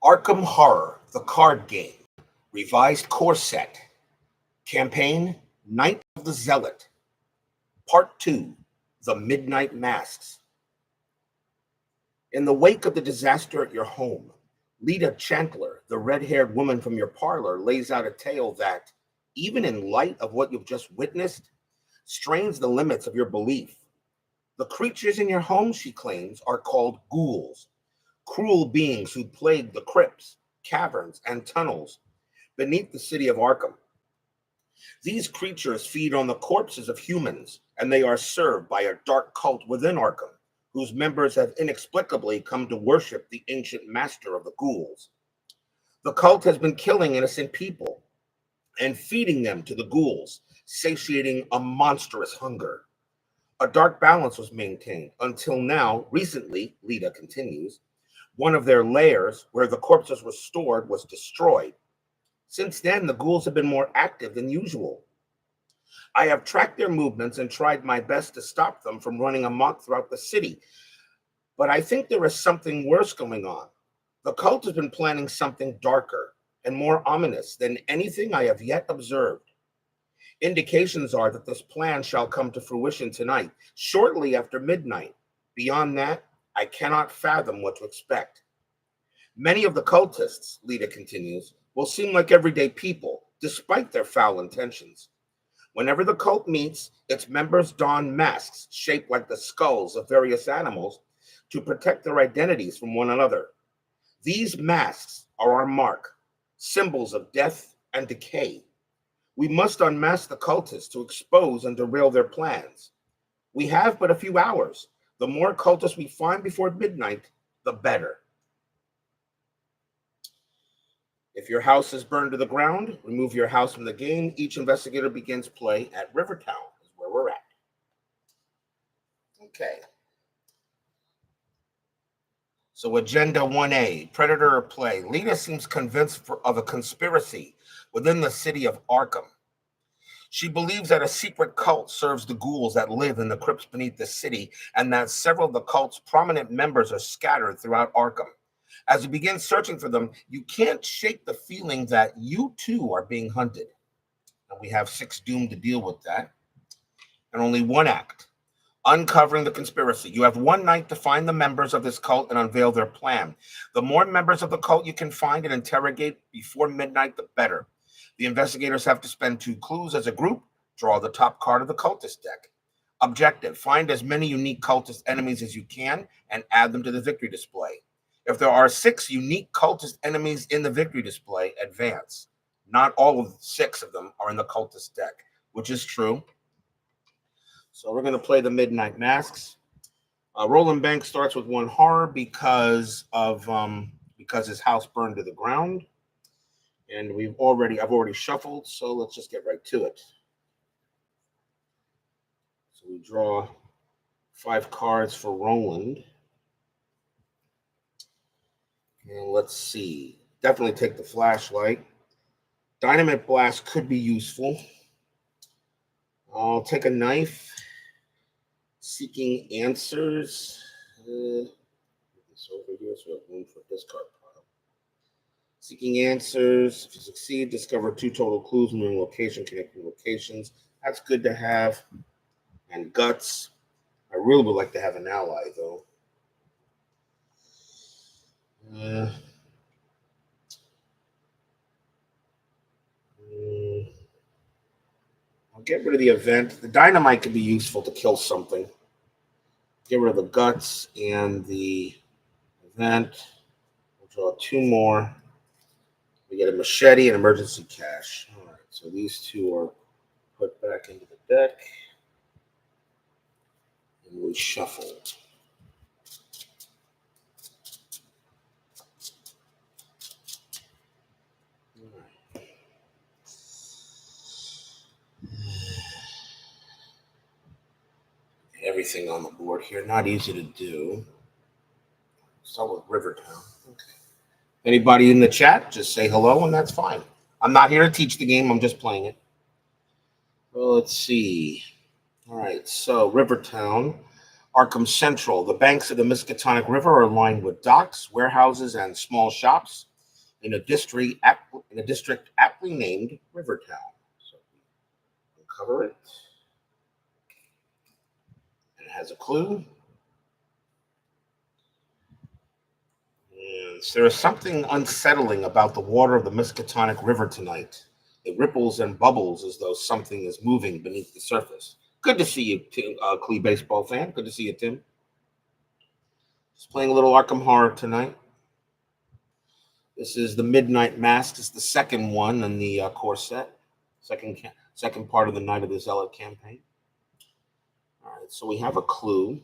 Arkham Horror, the card game, revised core set, campaign, Night of the Zealot, Part 2, The Midnight Masks. In the wake of the disaster at your home, Lita Chandler, the red-haired woman from your parlor, lays out a tale that, even in light of what you've just witnessed, strains the limits of your belief. The creatures in your home, she claims, are called ghouls, cruel beings who plague the crypts, caverns, and tunnels beneath the city of Arkham. These creatures feed on the corpses of humans, and they are served by a dark cult within Arkham, whose members have inexplicably come to worship the ancient master of the ghouls. The cult has been killing innocent people and feeding them to the ghouls, satiating a monstrous hunger. A dark balance was maintained until now. Recently, Lita continues, one of their lairs where the corpses were stored was destroyed. Since then, the ghouls have been more active than usual. I have tracked their movements and tried my best to stop them from running amok throughout the city, but I think there is something worse going on. The cult has been planning something darker and more ominous than anything I have yet observed. Indications are that this plan shall come to fruition tonight, shortly after midnight. Beyond that, I cannot fathom what to expect. Many of the cultists, Lita continues, will seem like everyday people, despite their foul intentions. Whenever the cult meets, its members don masks shaped like the skulls of various animals to protect their identities from one another. These masks are our mark, symbols of death and decay. We must unmask the cultists to expose and derail their plans. We have but a few hours. The more cultists we find before midnight, the better. If your house is burned to the ground, remove your house from the game. Each investigator begins play at Rivertown, is where we're at. Okay. So Agenda 1A, Predator play. Lita seems convinced of a conspiracy within the city of Arkham. She believes that a secret cult serves the ghouls that live in the crypts beneath the city, and that several of the cult's prominent members are scattered throughout Arkham. As you begin searching for them, you can't shake the feeling that you too are being hunted. And we have 6 Doom to deal with that. And only one act, uncovering the conspiracy. You have one night to find the members of this cult and unveil their plan. The more members of the cult you can find and interrogate before midnight, the better. The investigators have to spend 2 clues as a group. Draw the top card of the cultist deck. Objective, find as many unique cultist enemies as you can and add them to the victory display. If there are 6 unique cultist enemies in the victory display, advance. Not all of 6 of them are in the cultist deck, which is true. So we're going to play the Midnight Masks. Roland Banks starts with 1 horror because his house burned to the ground. And I've already shuffled, so let's just get right to it. So we draw 5 cards for Roland. And let's see. Definitely take the flashlight. Dynamite Blast could be useful. I'll take a knife. Seeking Answers. Put this over here so we have room for discard pile. Seeking Answers. If you succeed, discover 2 total clues in your location, connecting locations. That's good to have. And Guts. I really would like to have an ally, though. I'll get rid of the event. The dynamite could be useful to kill something. Get rid of the guts and the event. We'll draw 2 more. We get a machete and emergency cash. All right, so these 2 are put back into the deck. And we shuffle. Everything on the board here. Not easy to do. Start with Rivertown. Okay. Anybody in the chat, just say hello, and that's fine. I'm not here to teach the game. I'm just playing it. Well, let's see. All right, so Rivertown, Arkham Central. The banks of the Miskatonic River are lined with docks, warehouses, and small shops. in a district aptly named Rivertown. So uncover it. And it has a clue. And there is something unsettling about the water of the Miskatonic River tonight. It ripples and bubbles as though something is moving beneath the surface. Good to see you, Tim, Clee baseball fan. Good to see you, Tim. Just playing a little Arkham Horror tonight. This is the Midnight Mask. It's the second one in the core set. Second part of the Night of the Zealot campaign. All right, so we have a clue.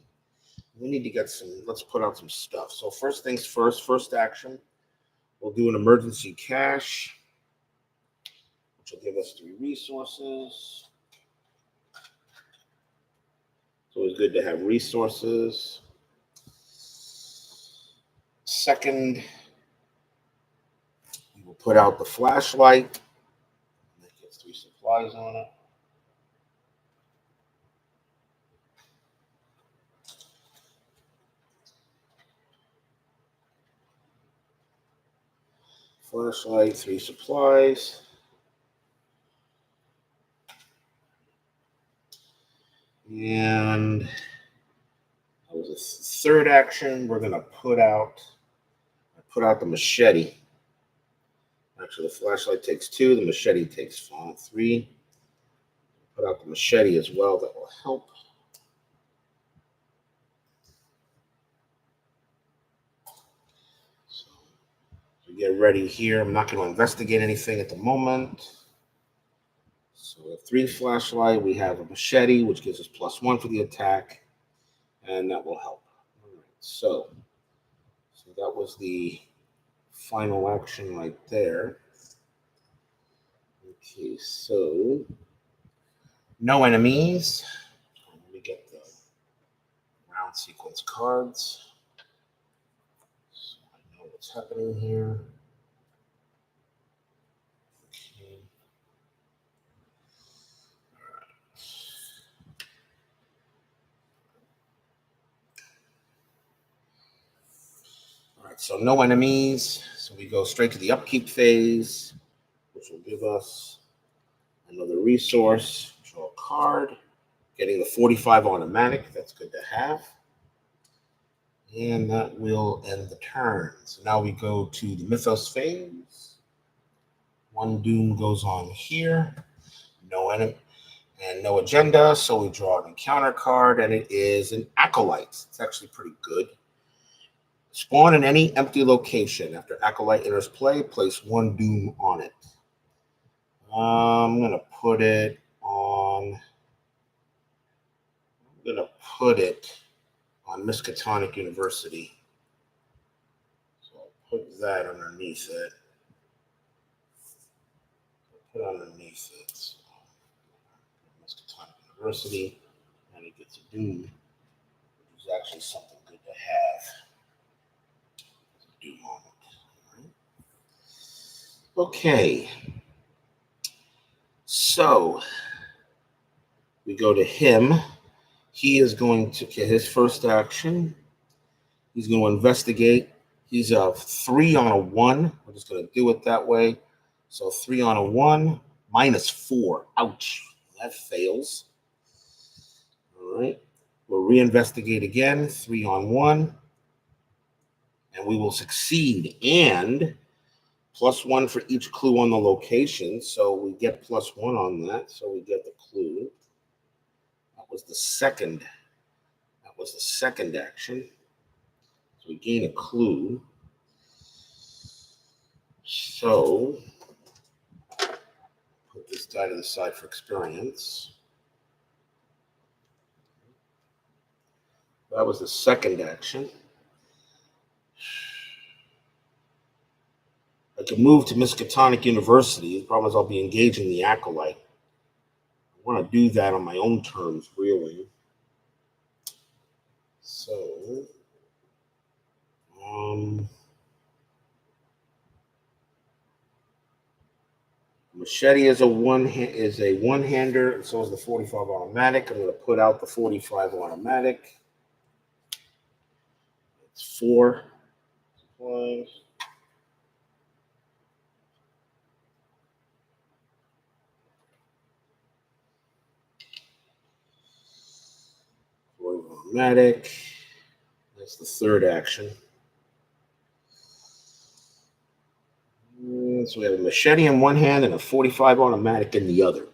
We need to get let's put out some stuff. So first things first, first action, we'll do an emergency cache, which will give us 3 resources. It's always good to have resources. Second, we will put out the flashlight. That gets 3 supplies on it. Flashlight, 3 supplies. And that was a third action. We're gonna put out the machete. Actually, the flashlight takes 2, the machete takes 3. Put out the machete as well, that will help. So get ready here. I'm not going to investigate anything at the moment. So we have 3 flashlight. We have a machete, which gives us +1 for the attack, and that will help. All right, so that was the final action right there. Okay, so no enemies. Let me get the round sequence cards so I know what's happening here. Okay. All right, so no enemies. So we go straight to the upkeep phase, which will give us another resource, draw a card, getting the 45 automatic. That's good to have. And that will end the turn. So now we go to the Mythos phase. 1 doom goes on here. No enemy and no agenda. So we draw an encounter card, and it is an Acolyte. It's actually pretty good. Spawn in any empty location. After Acolyte enters play, place 1 doom on it. I'm going to put it on Miskatonic University. So I'll put that underneath it. So Miskatonic University, and it gets a doom, which is actually something good to have. Doom on it. Right. Okay. So we go to him. He is going to get his first action. He's going to investigate. He's a 3 on a 1. We're just going to do it that way. So 3 on a 1, -4. Ouch. That fails. All right. We'll reinvestigate again. 3 on 1. And we will succeed. And +1 for each clue on the location. So we get +1 on that. So we get the clue. That was the second action. So we gain a clue. So put this die to the side for experience. That was the second action. I could move to Miskatonic University. The problem is I'll be engaging the Acolyte. I want to do that on my own terms, really. So, machete is a one-hander, and so is the 45 automatic. I'm going to put out the 45 automatic. It's 4 supplies. automatic. That's the third action. So we have a machete in one hand and a 45 automatic in the other.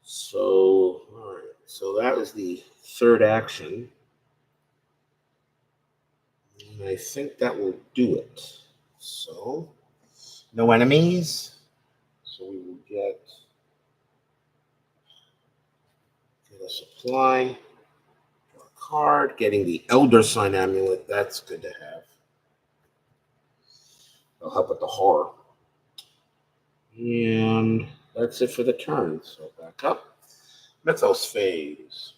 So, all right. So that was the third action. And I think that will do it. So, no enemies. So we will get a supply, a card, getting the Elder Sign Amulet. That's good to have. It'll help with the horror. And that's it for the turn. So back up. Mythos phase.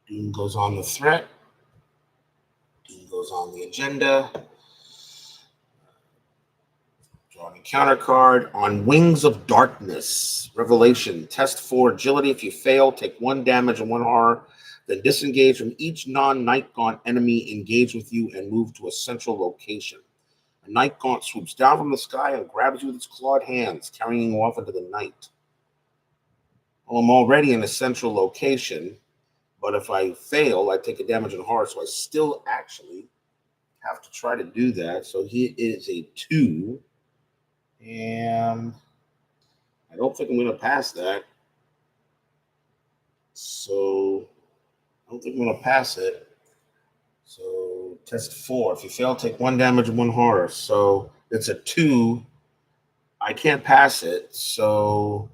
Doom goes on the threat. Doom goes on the agenda. Draw an encounter card. On Wings of Darkness. Revelation. Test 4 agility. If you fail, take 1 damage and 1 horror. Then disengage from each non-Night Gaunt enemy engaged with you and move to a central location. A Night Gaunt swoops down from the sky and grabs you with its clawed hands, carrying you off into the night. Well, I'm already in a central location, but if I fail, I take a damage and horror, so I still actually have to try to do that. So he is a 2, and I don't think I'm going to pass that. So I don't think I'm going to pass it. So test 4. If you fail, take 1 damage and 1 horror. So it's a 2. I can't pass it. So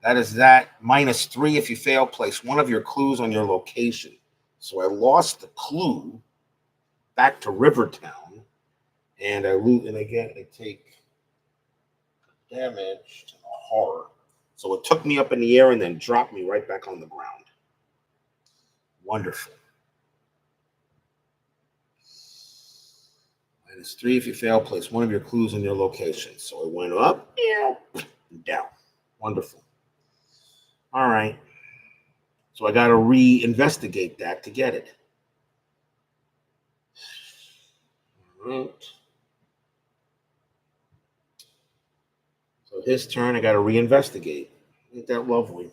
that is that. -3. If you fail, place 1 of your clues on your location. So I lost the clue back to Rivertown, and I lose. And again, I take damage to the horror. So it took me up in the air and then dropped me right back on the ground. Wonderful. -3. If you fail, place 1 of your clues in your location. So it went up, and down. Wonderful. All right. So I got to re-investigate that to get it. All right. So his turn, I got to re-investigate. Ain't that lovely?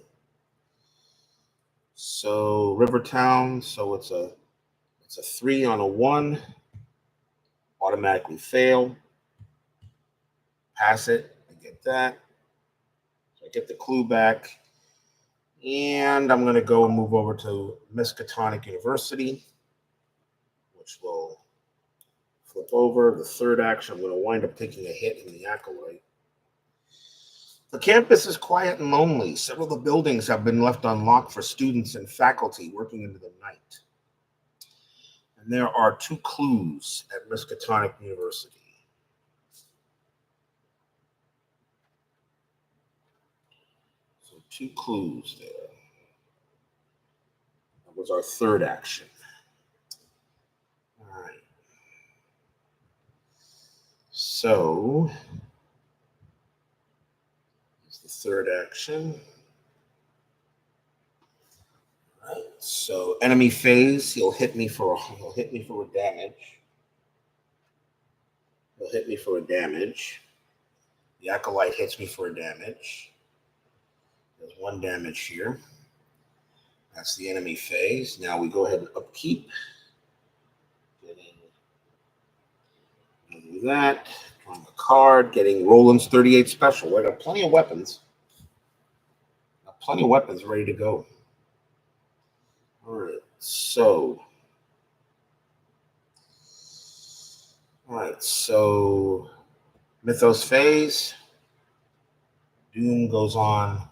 So Rivertown, so it's a 3 on a 1. Automatically fail. Pass it. I get that. So I get the clue back. And I'm going to go and move over to Miskatonic University, which will flip over. The third action, I'm going to wind up taking a hit in the Acolyte. The campus is quiet and lonely. Several of the buildings have been left unlocked for students and faculty working into the night. And there are 2 clues at Miskatonic University. So 2 clues there. That was our third action. All right. So that's the third action. All right. So enemy phase, he'll hit me for a damage. He'll hit me for a damage. The Acolyte hits me for a damage. There's 1 damage here. That's the enemy phase. Now we go ahead and upkeep. Do that. Drawing a card. Getting Roland's 38 special. I got plenty of weapons. Got plenty of weapons ready to go. All right. So. Mythos phase. Doom goes on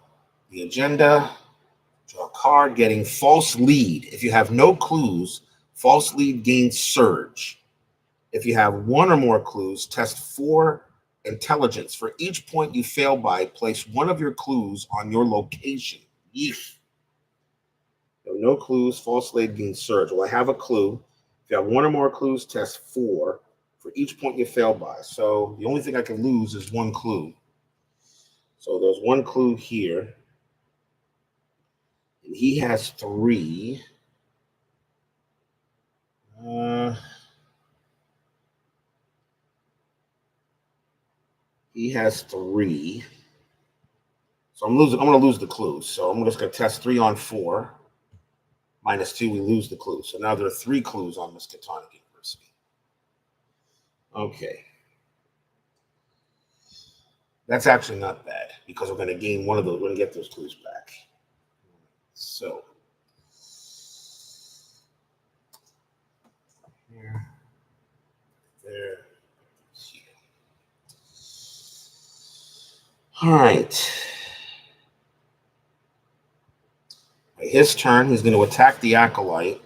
the agenda. Draw a card. Getting false lead. If you have no clues, false lead gains surge. If you have 1 or more clues, test 4 intelligence. For each point you fail by, place 1 of your clues on your location. Yeesh. No clues, false lead gains surge. Well, I have a clue. If you have 1 or more clues, test 4 for each point you fail by. So the only thing I can lose is 1 clue. So there's 1 clue here. And he has 3. He has 3. So I'm going to lose the clues. So I'm just going to test 3 on 4. -2, we lose the clue. So now there are 3 clues on Miskatonic University. Okay. That's actually not bad because we're going to gain one of those. We're going to get those clues back. So here, there, here. All right. His turn. He's going to attack the Acolyte.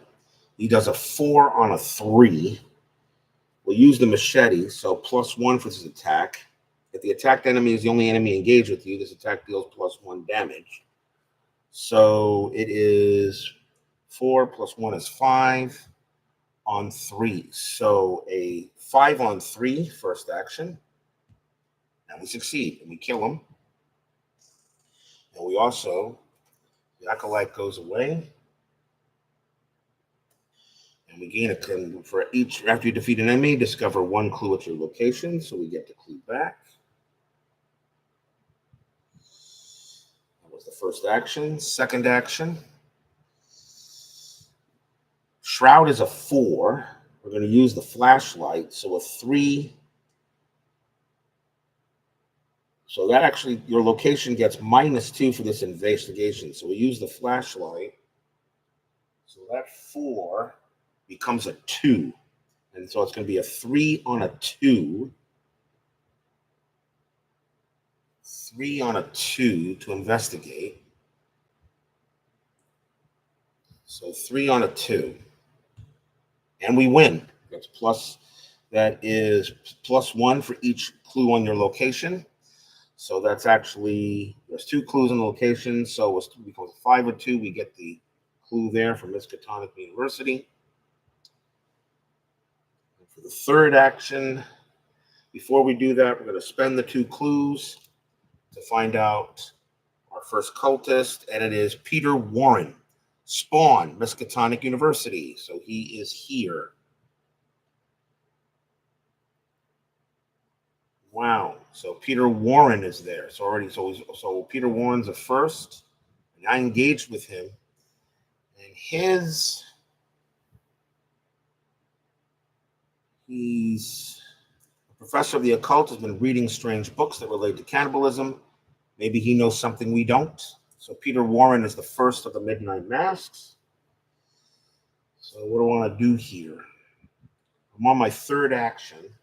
He does a 4 on a 3. We'll use the machete, so +1 for this attack. If the attacked enemy is the only enemy engaged with you, this attack deals +1 damage. So it is 4 + 1 is 5 on 3. So a 5 on 3 first action. And we succeed, and we kill him. And we also, the Acolyte goes away. And we gain a clue for each. After you defeat an enemy, discover 1 clue at your location. So we get the clue back. That was the first action. Second action. Shroud is a 4. We're going to use the flashlight. So a 3. So that actually, your location gets -2 for this investigation. So we use the flashlight. So that 4 becomes a 2. And so it's going to be a 3 on a 2. 3 on a 2 to investigate. So 3 on a 2. And we win. That is +1 for each clue on your location. So that's actually, there's 2 clues in the location. So it becomes 5 or 2. We get the clue there from Miskatonic University. And for the third action, before we do that, we're going to spend the 2 clues to find out our first cultist, and it is Peter Warren. Spawn, Miskatonic University. So he is here. Wow. So Peter Warren is there. So Peter Warren's a first. And I engaged with him. And he's a professor of the occult, has been reading strange books that relate to cannibalism. Maybe he knows something we don't. So Peter Warren is the first of the Midnight Masks. So what do I want to do here? I'm on my third action.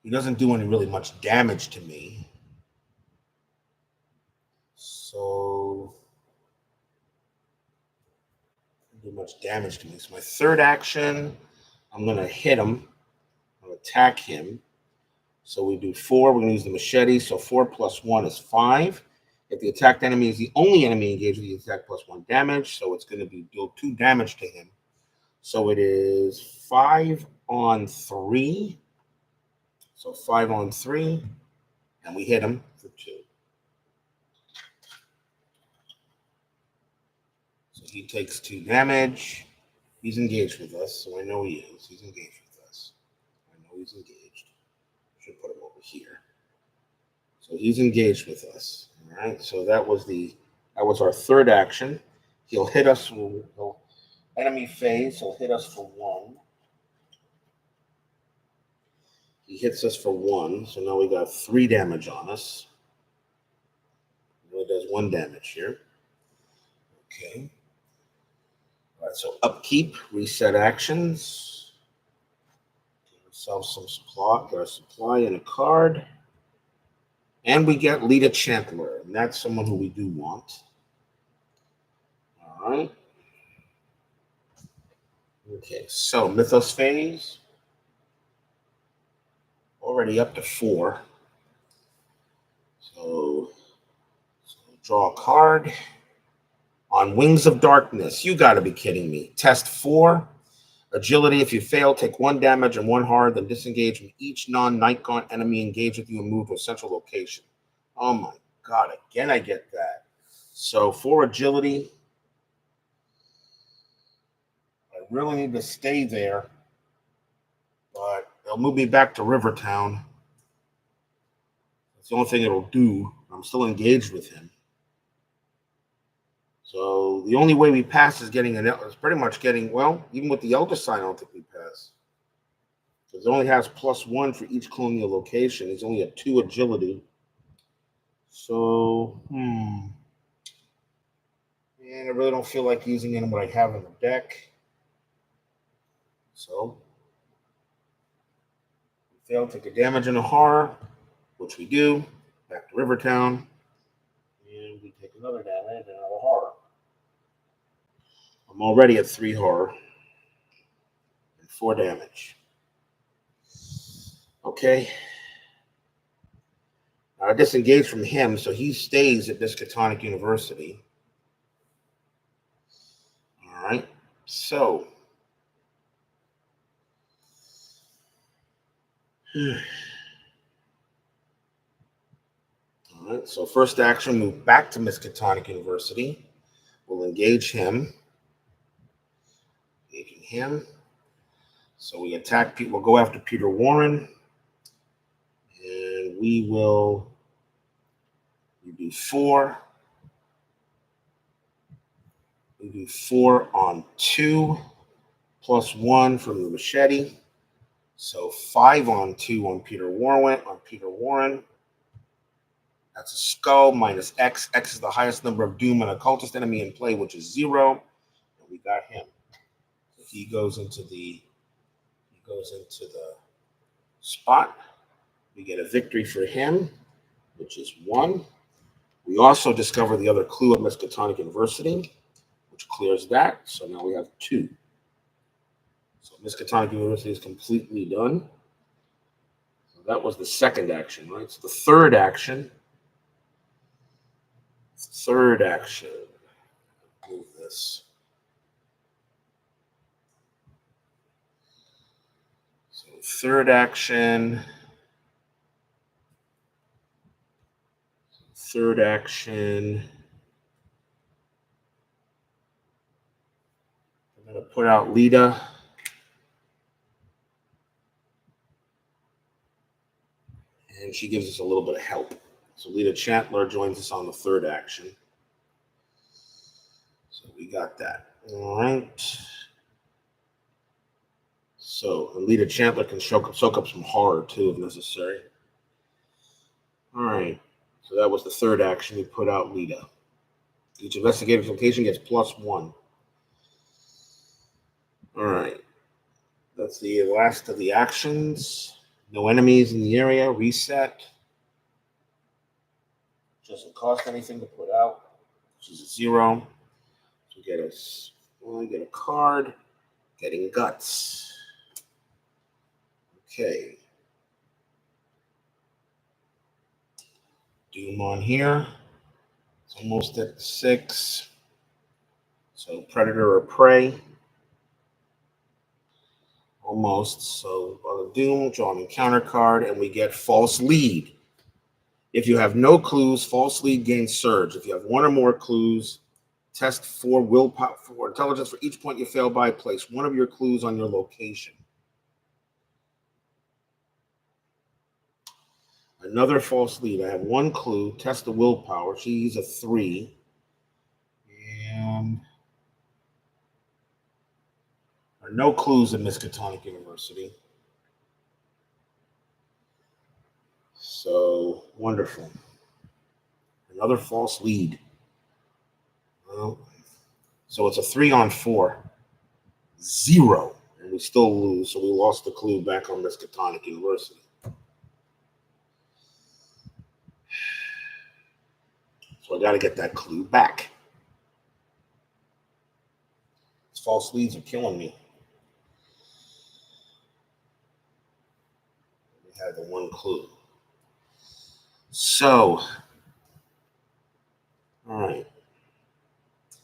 He doesn't do any really much damage to me. So do much damage to me. So my third action, I'm going to hit him. I'm going to attack him. So we do 4. We're going to use the machete. So 4 + 1 is 5. If the attacked enemy is the only enemy engaged with the attack, +1 damage. So it's going to be deal 2 damage to him. So it is 5 on 3. So 5 on 3. And we hit him for 2. So he takes 2 damage. He's engaged with us, so I know he is. He's engaged with us. I know he's engaged. Should put him over here. So he's engaged with us. All right. So that was our third action. He'll hit us. Enemy phase. He'll hit us for 1. He hits us for 1. So now we got 3 damage on us. He only does 1 damage here. Okay. All right. So upkeep. Reset actions. Sell some supply, get our supply and a card. And we get Lita Chandler, and that's someone who we do want. All right. Okay, so Mythos phase. Already up to 4. So draw a card. On Wings of Darkness. You got to be kidding me. Test 4. Agility, if you fail, take 1 damage and 1 hard, then disengage from each non-Nightgaunt enemy engaged with you and move to a central location. Oh my God, again I get that. So for agility, I really need to stay there, but It'll move me back to Rivertown. That's the only thing it'll do. I'm still engaged with him. So the only way we pass is pretty much getting, well, even with the Elder Sign, I don't think we pass. Because it only has +1 for each colonial location. He's only at 2 agility. So, and I really don't feel like using any of what I have in the deck. So, we fail, take a damage and a horror, which we do. Back to Rivertown. And we take another damage and another horror. I'm already at 3 horror and 4 damage. Okay. I disengaged from him, so he stays at Miskatonic University. All right. So. All right. So first action, move back to Miskatonic University. We'll engage him. Engaging him. So we attack. We'll go after Peter Warren. And we do 4. We do 4 on 2, +1 from the machete. So 5 on 2 on Peter Warren. That's a skull minus X. X is the highest number of doom and occultist enemy in play, which is 0. And we got him. So he goes into the spot. We get a victory for him, which is 1. We also discover the other clue at Miskatonic University, which clears that. So now we have 2. So Miskatonic University is completely done. So that was the second action, right? So the third action. Move this. So third action. I'm going to put out Lita. And she gives us a little bit of help. So Lita Chandler joins us on the third action. So we got that. All right. So Lita Chandler can soak up some horror too if necessary. All right. So that was the third action. We put out Lita. Each investigative location gets +1. All right. That's the last of the actions. No enemies in the area. Reset. Doesn't cost anything to put out, which is a 0. So we get a card. Getting guts. Okay. Doom on here. It's almost at 6. So predator or prey. Almost. So on the Doom, draw an encounter card, and we get false lead. If you have no clues, false lead gains surge. If you have 1 or more clues, test 4 willpower for intelligence. For each point you fail by, place 1 of your clues on your location. Another false lead. I have 1 clue. Test the willpower. She's a 3. And there are no clues in Miskatonic University. So wonderful. Another false lead. Well, so it's a 3 on 4. 0. And we still lose. So we lost the clue back on Miskatonic University. So I got to get that clue back. These false leads are killing me. We had the 1 clue. So, all right.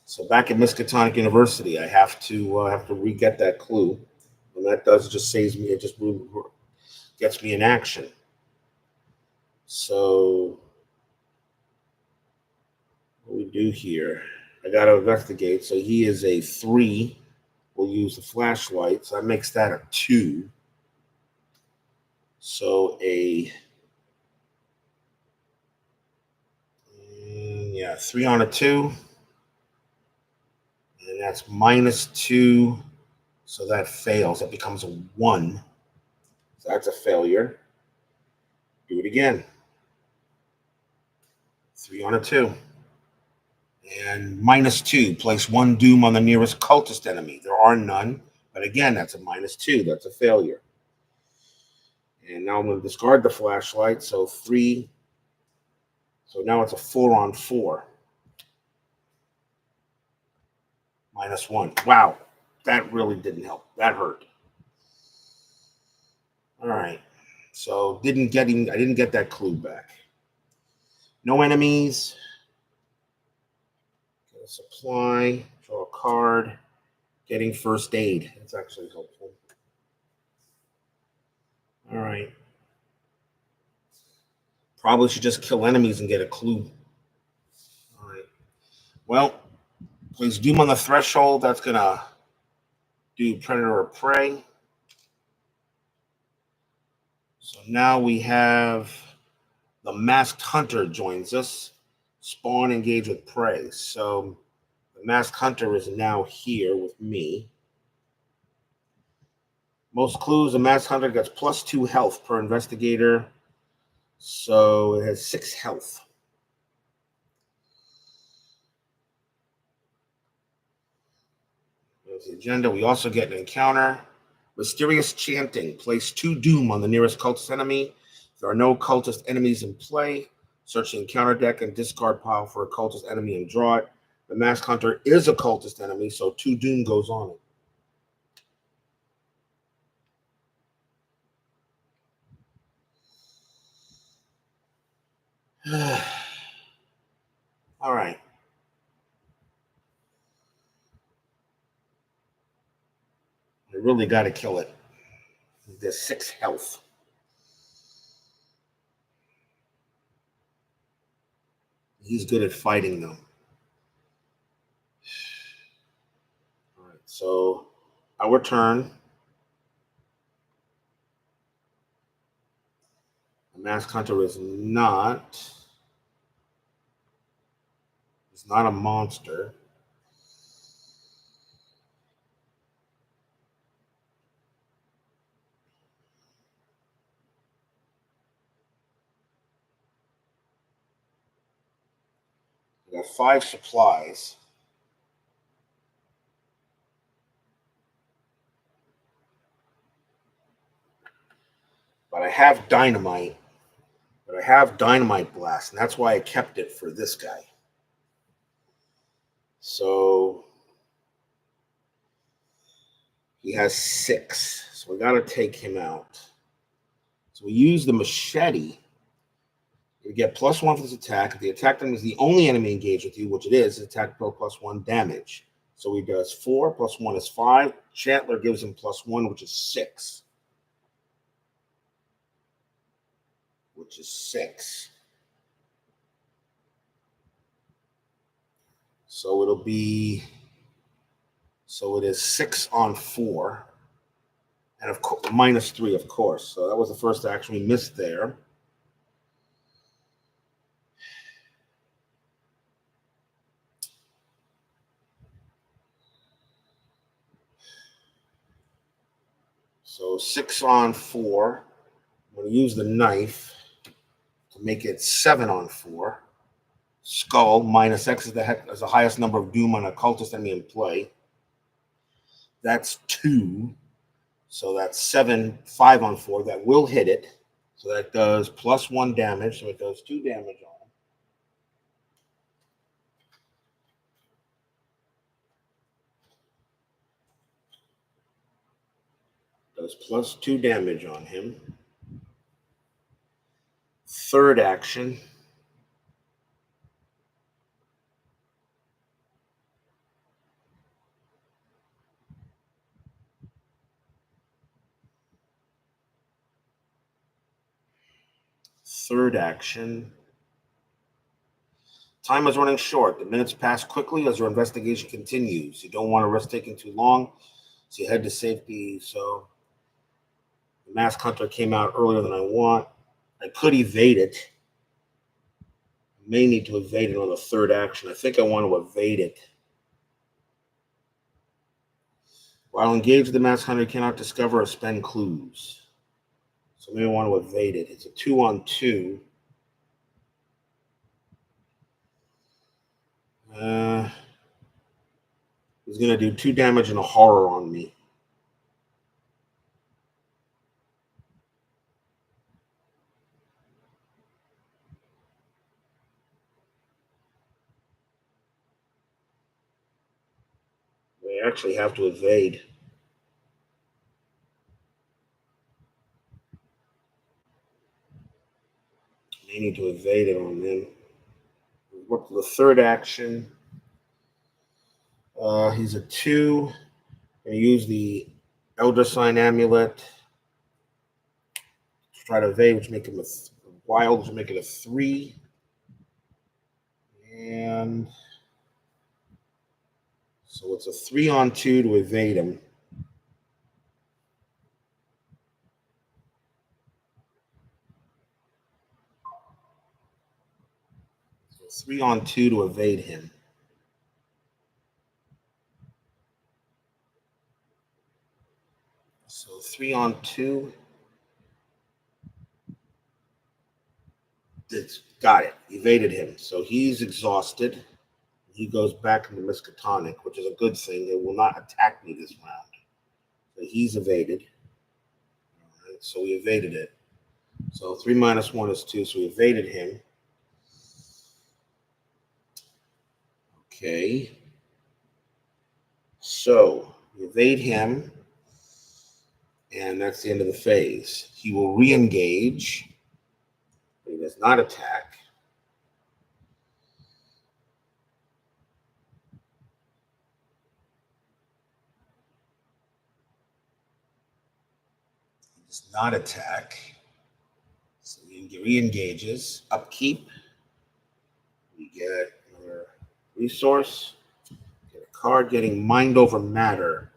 So back at Miskatonic University, I have to re-get that clue, and that does just saves me. It just gets me in action. So what we do here? I got to investigate. So he is a 3. We'll use the flashlight. So that makes that a 2. So 3 on a 2. And that's -2. So that fails. That becomes a 1. So that's a failure. Do it again. 3 on a 2. And -2. Place 1 doom on the nearest cultist enemy. There are none. But again, that's a -2. That's a failure. And now I'm going to discard the flashlight. So 3. So now it's a 4 on 4. -1. Wow. That really didn't help. That hurt. All right. So I didn't get that clue back. No enemies. Get a supply. Draw a card. Getting first aid. That's actually helpful. All right. Probably should just kill enemies and get a clue. All right. Well, place Doom on the threshold. That's going to do Predator or Prey. So now we have the Masked Hunter joins us. Spawn, engage with Prey. So the Masked Hunter is now here with me. Most clues, the Masked Hunter gets +2 health per investigator. So it has 6 health. There's the agenda. We also get an encounter. Mysterious chanting. Place 2 doom on the nearest cultist enemy. If there are no cultist enemies in play, search the encounter deck and discard pile for a cultist enemy and draw it. The Masked Hunter is a cultist enemy, so 2 doom goes on it. All right. I really got to kill it. There's 6 health. He's good at fighting, though. All right, so our turn. The Masked Hunter is not. He's not a monster. I got 5 supplies. But I have dynamite. But I have dynamite blast, and that's why I kept it for this guy. So he has 6. So we got to take him out. So we use the machete. You get +1 for this attack. If the attack enemy is the only enemy engaged with you, which it is, attack pro +1 damage. So he does 4, +1 is 5. Chandler gives him +1, which is 6. Which is 6. So it'll be, so it is 6 on 4. And of course, -3, of course. So that was the first action we missed there. So 6 on 4. I'm going to use the knife to make it 7 on 4. Skull -X is the highest number of doom on a cultist enemy in play. That's 2. So that's 7, 5 on 4. That will hit it. So that does +1 damage. So it does 2 damage on him. Does +2 damage on him. Third action. Third action. Time is running short. The minutes pass quickly as your investigation continues. You don't want to risk taking too long, so you head to safety. So Mask Hunter came out earlier than I want. I could evade it. I may need to evade it on the third action. I think I want to evade it. While engaged, the Mask Hunter cannot discover or spend clues. So maybe I want to evade it. It's a 2-on-2. He's going to do 2 damage and a horror on me. I actually have to evade. I need to evade it on him. What the third action? He's a 2. I use the Elder Sign Amulet to try to evade, which make him a wild, which make it a 3. And so it's a 3-on-2 to evade him. So 3-on-2 to evade him. So 3-on-2. Got it. Evaded him. So he's exhausted. He goes back into Miskatonic, which is a good thing. It will not attack me this round. So he's evaded. All right, so we evaded it. So 3 minus 1 is 2. So we evaded him. Okay. So we evade him. And that's the end of the phase. He will re-engage. He does not attack. He does not attack. So he re-engages. Upkeep. We get another resource. Get a card getting Mind Over Matter.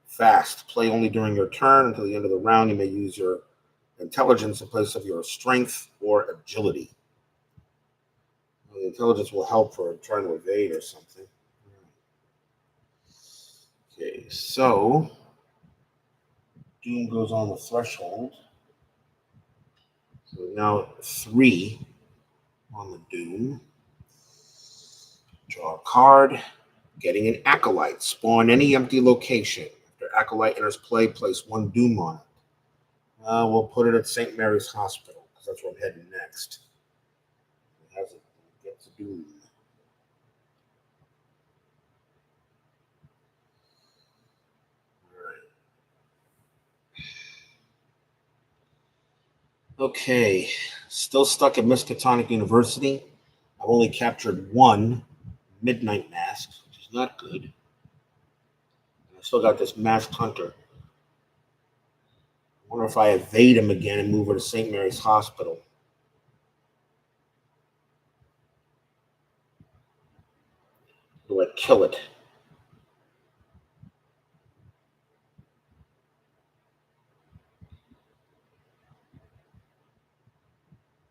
Fast. Play only during your turn. Until the end of the round, you may use your intelligence in place of your strength or agility. The intelligence will help for trying to evade or something. Okay, so Doom goes on the threshold. So now 3 on the Doom. Draw a card. Getting an Acolyte. Spawn any empty location. After Acolyte enters play, place 1 Doom on it. We'll put it at St. Mary's Hospital, because that's where I'm heading next. It has it. Gets a Doom. Okay, still stuck at Miskatonic University. I've only captured 1 Midnight Mask, which is not good. I still got this Masked Hunter. I wonder if I evade him again and move her to St. Mary's Hospital. Do I kill it?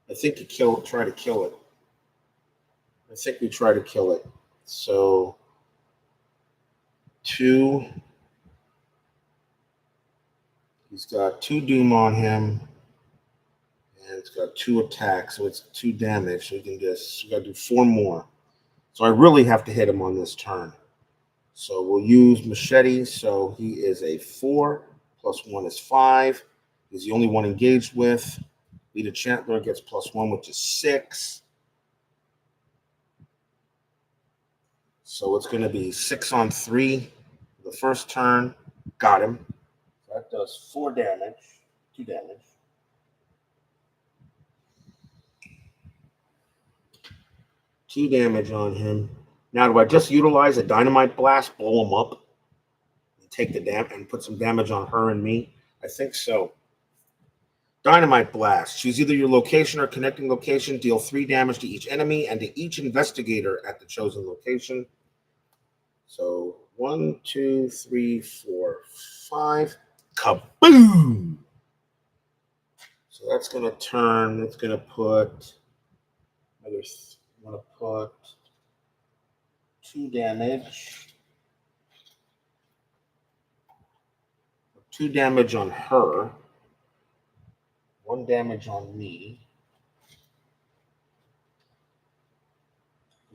I think try to kill it. I think we try to kill it. So 2. He's got 2 Doom on him. And it's got 2 attacks, so it's 2 damage. So we gotta do 4 more. So I really have to hit him on this turn. So we'll use Machete. So he is a 4. Plus 1 is 5. He's the only one engaged with. Leader Chandler gets +1, which is 6. So it's going to be 6-on-3 the first turn. Got him. That does 4 damage. 2 damage. Two damage on him. Now, do I just utilize a Dynamite Blast, blow him up, and take the damage and put some damage on her and me? I think so. Dynamite Blast. Choose either your location or connecting location. Deal 3 damage to each enemy and to each investigator at the chosen location. So 1, 2, 3, 4, 5. Kaboom! So that's going to turn. It's going to put. I'm going to put 2 damage. 2 damage on her. 1 damage on me.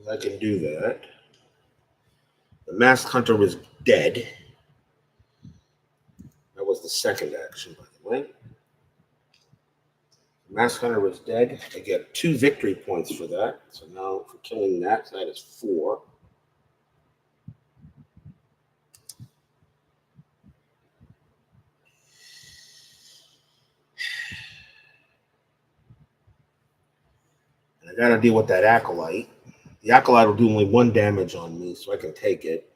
I can do that. The Masked Hunter was dead. That was the second action, by the way. The Masked Hunter was dead. I get 2 victory points for that. So now for killing that, that is 4. And I got to deal with that Acolyte. The Acolyte will do only 1 damage on me, so I can take it.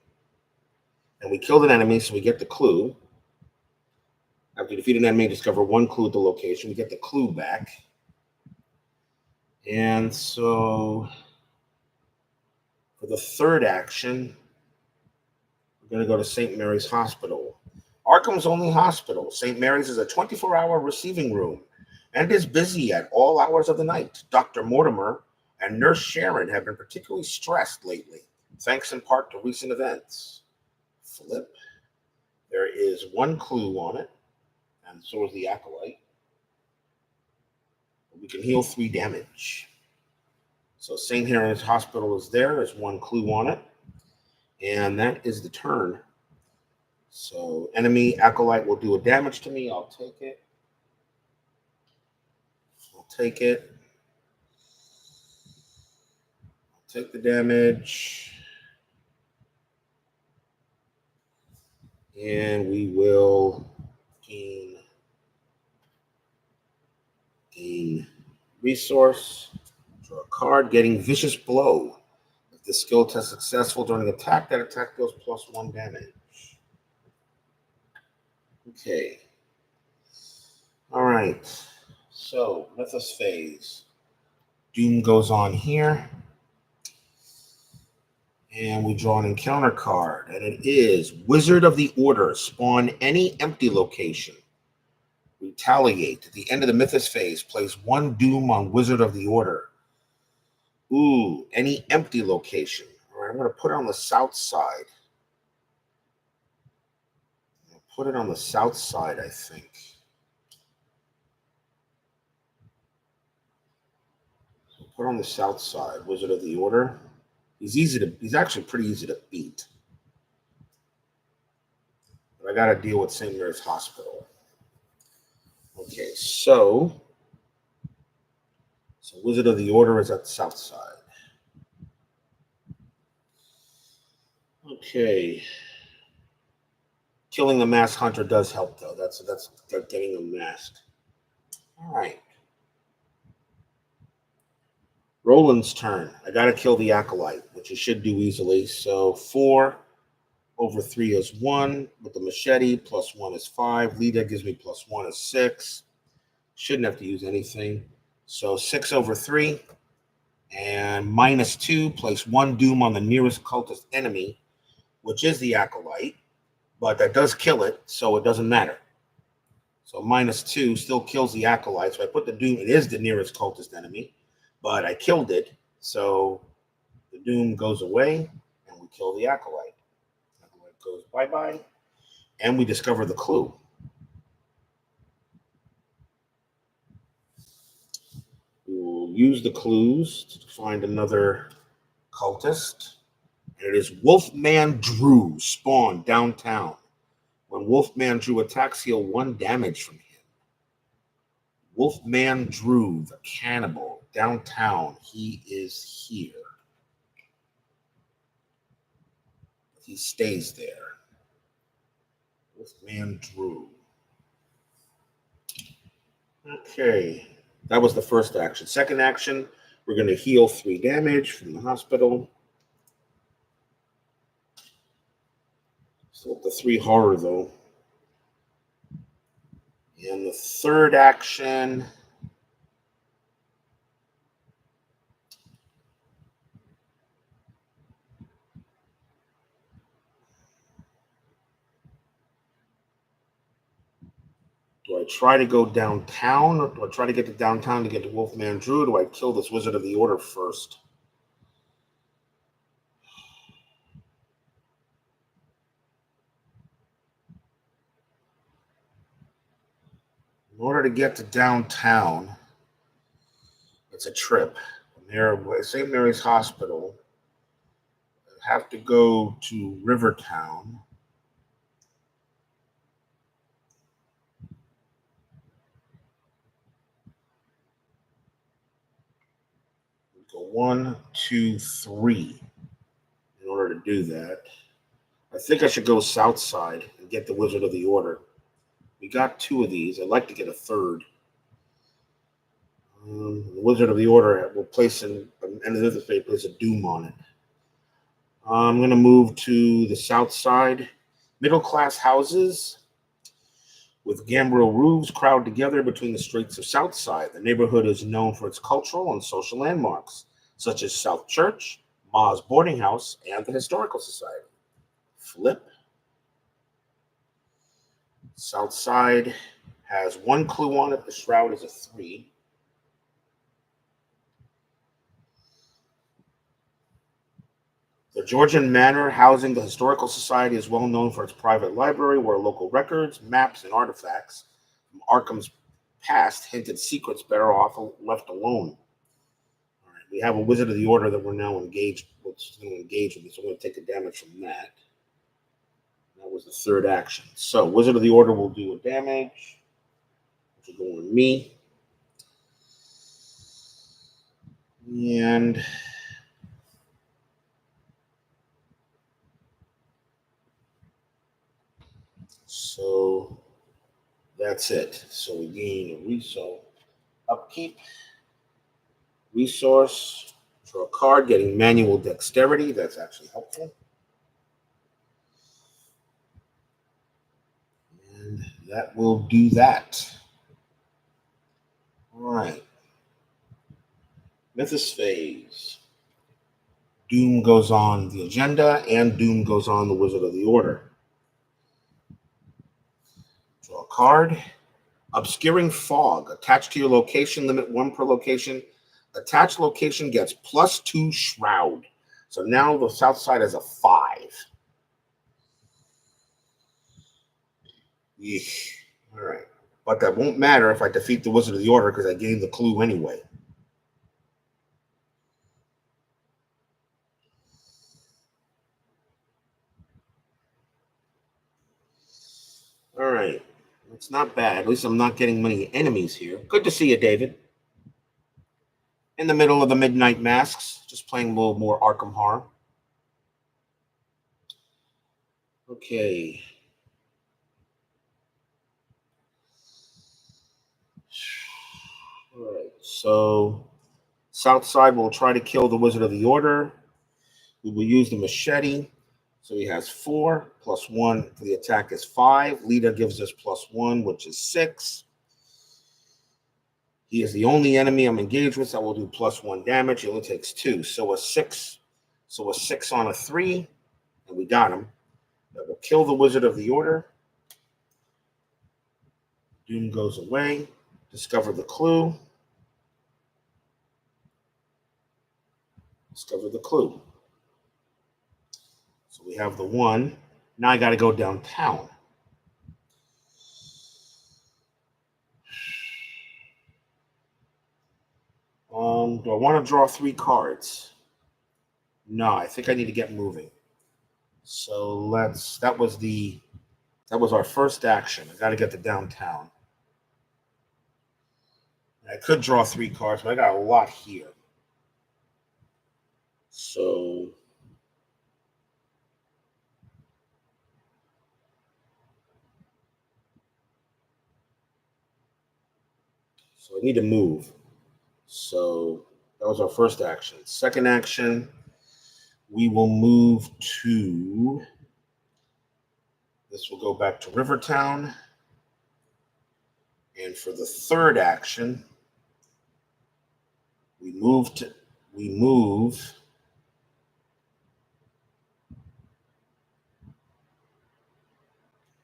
And we killed an enemy, so we get the clue. After you defeat an enemy, discover 1 clue at the location. We get the clue back. And so for the third action, we're going to go to St. Mary's Hospital. Arkham's only hospital. St. Mary's is a 24-hour receiving room and is busy at all hours of the night. Dr. Mortimer and Nurse Sharon have been particularly stressed lately, thanks in part to recent events. Flip. There is 1 clue on it, and so is the Acolyte. We can heal 3 damage. So St. Mary's Hospital is there. There's 1 clue on it, and that is the turn. So enemy Acolyte will do a damage to me. I'll take it. I'll take it. I'll take the damage. And we will gain resource. Draw a card. Getting Vicious Blow. If the skill test is successful during attack, that attack deals +1 damage. Okay. All right. So, Mythos phase. Doom goes on here. And we draw an encounter card. And it is Wizard of the Order. Spawn any empty location. Retaliate. At the end of the Mythos phase, place 1 Doom on Wizard of the Order. Ooh, any empty location. All right, I'm going to put it on the south side. Put it on the south side, I think. Put on the south side, Wizard of the Order. He's actually pretty easy to beat. But I got to deal with St. Mary's Hospital. Okay, so Wizard of the Order is at the south side. Okay. Killing the Masked Hunter does help, though. That's getting him masked. All right. Roland's turn. I got to kill the Acolyte, which he should do easily. So 4 over 3 is 1. With the machete, +1 is 5. Lita gives me +1 is 6. Shouldn't have to use anything. So 6 over 3. And -2. Place 1 Doom on the nearest cultist enemy, which is the Acolyte. But that does kill it, so it doesn't matter. So -2 still kills the Acolyte. So I put the Doom. It is the nearest cultist enemy, but I killed it. So the Doom goes away, and we kill the Acolyte. Acolyte goes bye-bye, and we discover the clue. We will use the clues to find another cultist. And it is Wolfman Drew, spawned downtown. When Wolfman Drew attacks, heal 1 damage from him. Wolfman Drew, the cannibal, downtown. He is here. He stays there. Wolfman Drew. Okay. That was the first action. Second action, we're going to heal 3 damage from the hospital. Still the 3 horror, though. And the third action, Do I try to go downtown, or do I try to get to downtown to get to Wolfman Drew, or do I kill this Wizard of the Order first? In order to get to downtown, it's a trip. Near St. Mary's Hospital, I have to go to Rivertown. Go 1, 2, 3 in order to do that. I think I should go south side and get the Wizard of the Order. We got 2 of these. I'd like to get a third. The Wizard of the Order will place and the fate place a doom on it. I'm going to move to the south side. Middle class houses with gambrel roofs crowd together between the streets of Southside. The neighborhood is known for its cultural and social landmarks, such as South Church, Ma's Boarding House, and the Historical Society. Flip. Southside has 1 clue on it. The shroud is a 3. The Georgian Manor, housing the Historical Society, is well known for its private library where local records, maps, and artifacts from Arkham's past hinted secrets better off left alone. All right, we have a Wizard of the Order that we're now engaged with. So I'm going to take the damage from that. That was the third action. So Wizard of the Order will do a damage, which will go on me. And so that's it. So we gain a resource upkeep, resource, draw a card, getting manual dexterity. That's actually helpful. And that will do that. All right. Mythos phase. Doom goes on the agenda, and Doom goes on the Wizard of the Order. Draw a card. Obscuring fog. Attached to your location, limit 1 per location. Attached location gets +2 shroud. So now the south side is a 5. Yeesh. All right. But that won't matter if I defeat the Wizard of the Order because I gained the clue anyway. All right. It's not bad. At least I'm not getting many enemies here. Good to see you, David. In the middle of the Midnight Masks, just playing a little more Arkham Horror. Okay. All right. So, Southside will try to kill the Wizard of the Order. We will use the machete. So he has 4 + 1 for the attack is 5. Lita gives us +1, which is 6. He is the only enemy I'm engaged with, so I will do +1 damage. He only takes 2. So a 6 on a 3, and we got him. That will kill the Wizard of the Order. Doom goes away. Discover the clue. Discover the clue. So we have the 1. Now I got to go downtown. Do I want to draw 3 cards? No, I think I need to get moving. So that was our first action. I got to get to downtown. I could draw 3 cards, but I got a lot here. So I need to move. So that was our first action. Second action, we will move to, this will go back to Rivertown. And for the third action, we move.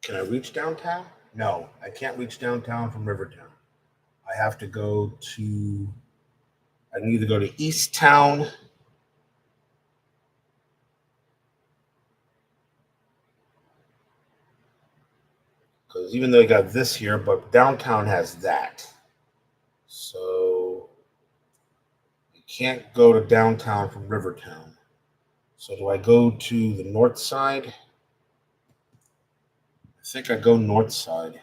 Can I reach downtown? No, I can't reach downtown from Rivertown. I have to go to, I can either go to East Town, because even though you got this here, but downtown has that. So you can't go to downtown from Rivertown. So do I go to the north side? I think I go north side.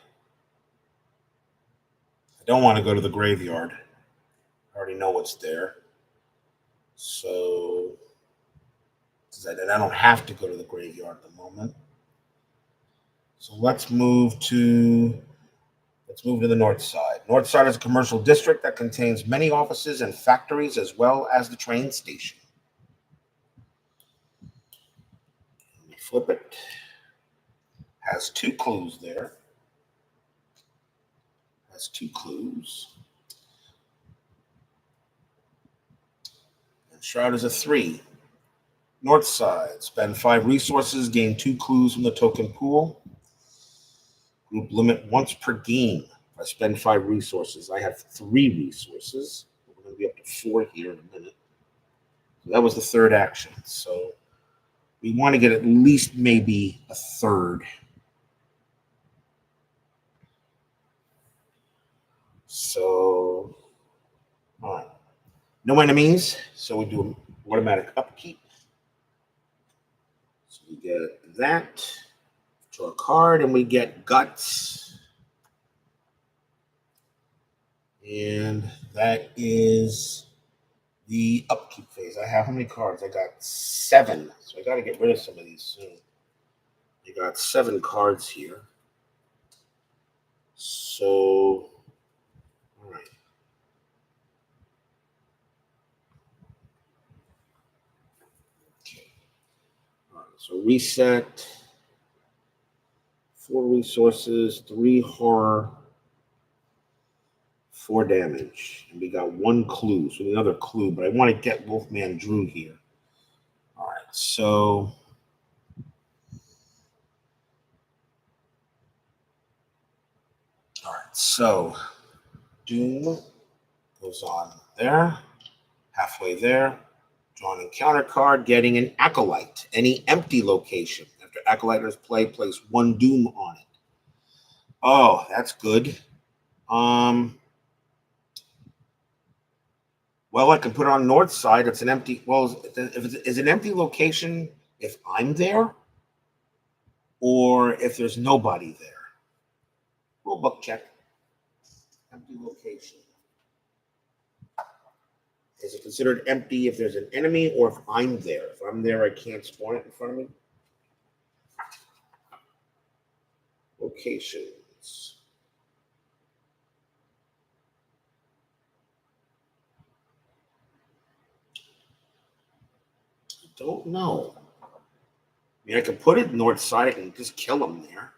I don't want to go to the graveyard. I already know what's there. So I don't have to go to the graveyard at the moment. So let's move to the north side. North side is a commercial district that contains many offices and factories as well as the train station. Let me flip it. Has 2 clues there. Has 2 clues. And Shroud is a 3. North side, spend 5 resources, gain 2 clues from the token pool. Group limit once per game. If I spend 5 resources, I have 3 resources. We're going to be up to 4 here in a minute. So that was the 3rd action. So we want to get at least maybe a 3rd. So, all right. No enemies, so we do automatic upkeep. So we get that. Draw a card, and we get Guts. And that is the upkeep phase. I have how many cards? I got 7. So I got to get rid of some of these soon. I got 7 cards here. So, all right. Okay. All right. So reset. 4 resources, 3 horror, 4 damage. And we got 1 clue. So another clue, but I want to get Wolfman Drew here. All right. So Doom goes on there, halfway there. Drawing encounter card, getting an Acolyte. Any empty location. After Acolyte's play, place 1 Doom on it. Oh, that's good. Well, I can put it on north side. It's an empty. Well, if it's an empty location, if I'm there, or if there's nobody there. Rule book check. Empty location. Is it considered empty if there's an enemy or if I'm there? If I'm there, I can't spawn it in front of me. Locations. I don't know. I mean, I could put it north side and just kill them there.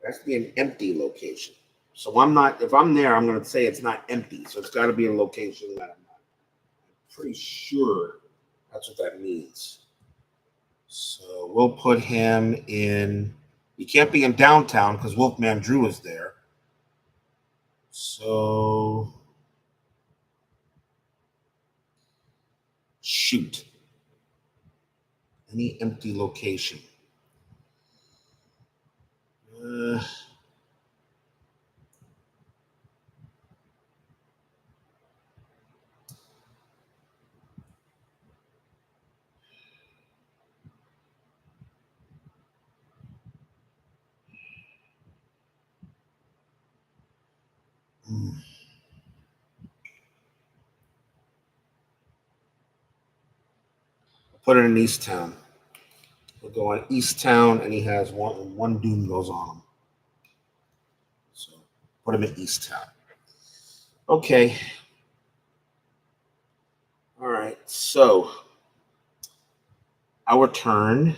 It has to be an empty location. So I'm not, if I'm there, I'm going to say it's not empty. So it's got to be a location that I'm not. I'm pretty sure that's what that means. So we'll put him in, he can't be in downtown because Wolfman Drew is there. So shoot. Any empty location. Put it in East Town. We'll go on East Town, and he has one Doom goes on him. So put him in East Town. Okay. All right. So our turn.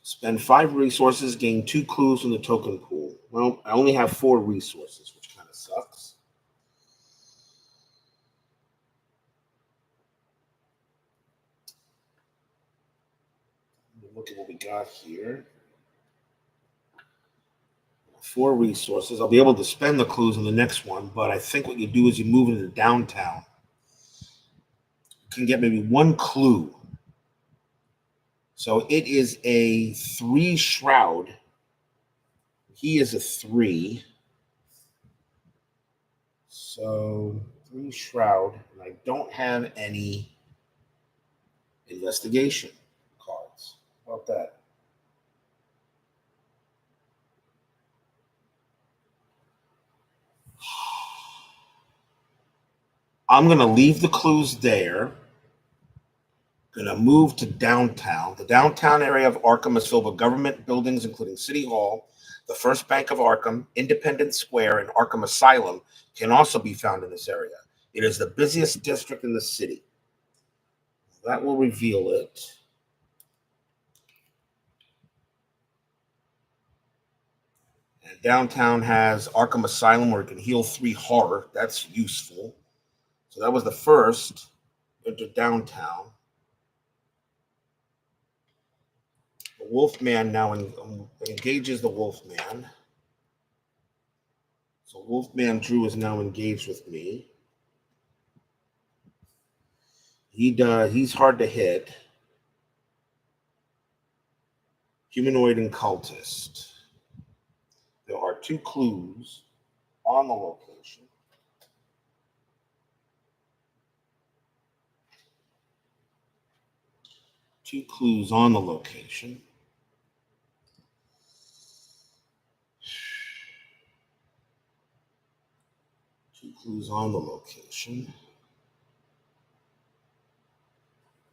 Spend 5 resources, gain 2 clues from the token pool. Well, I only have 4 resources, which kind of sucks. Look at what we we got here. 4 resources. I'll be able to spend the clues in the next one, but I think what you do is you move into downtown. You can get maybe 1 clue. So it is a 3 shroud. He is a 3. So 3 shroud, and I don't have any investigation cards. How about that? I'm going to leave the clues there. Going to move to downtown. The downtown area of Arkham is filled with government buildings, including City Hall, the First Bank of Arkham, Independence Square, and Arkham Asylum can also be found in this area. It is the busiest district in the city. That will reveal it. And downtown has Arkham Asylum, where it can heal 3 horror. That's useful. So that was the first into downtown. The Wolfman now engages the Wolfman. So Wolfman Drew is now engaged with me. He's hard to hit. Humanoid and cultist. There are 2 clues on the location. Two clues on the location.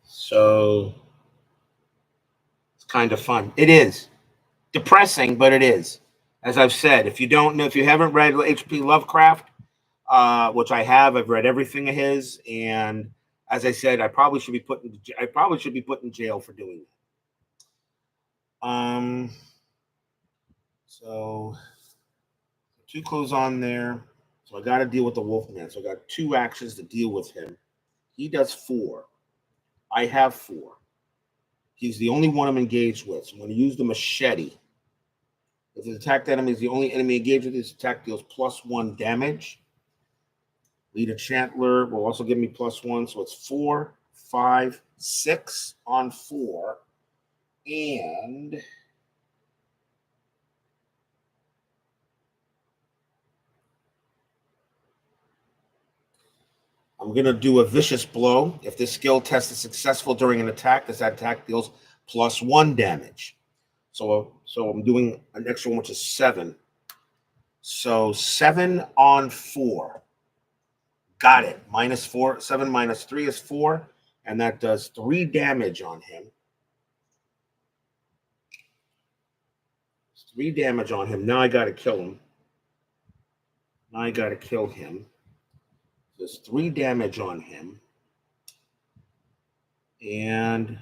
So it's kind of fun. It is depressing, but it is. As I've said, if you haven't read H.P. Lovecraft, which I have, I've read everything of his, and as I said, I probably should be put in jail for doing that. So 2 clues on there. So I got to deal with the Wolfman. So I got 2 actions to deal with him. He does 4. I have 4. He's the only one I'm engaged with. So I'm going to use the machete. If the attacked enemy is the only enemy engaged with, this attack deals +1 damage. Leader Chandler will also give me +1. So it's 4, 5, 6 on 4. And I'm going to do a vicious blow. If this skill test is successful during an attack, this attack deals +1 damage. So I'm doing an extra one, which is 7. So 7 on 4. Got it. -4. 7 minus 3 is 4. And that does 3 damage on him. 3 damage on him. Now I got to kill him. There's 3 damage on him. And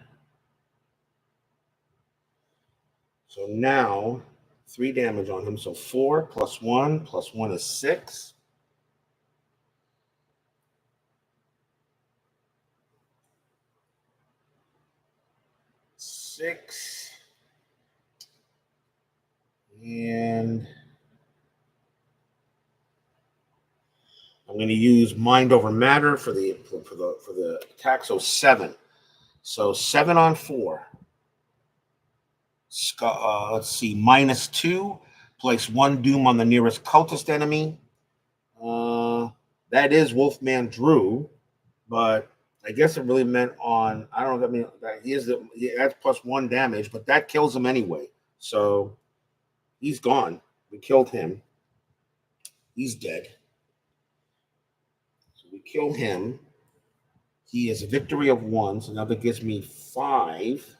so now 3 damage on him. So 4 + 1 + 1 is 6. And I'm going to use mind over matter for the attack. So 7. So 7 on 4. Let's see, -2. Place 1 doom on the nearest cultist enemy. That is Wolfman Drew, but I guess it really meant on. I don't know. I mean, that's +1 damage, but that kills him anyway. So he's gone. We killed him. He's dead. So we kill him. He is a victory of 1. So now that gives me 5.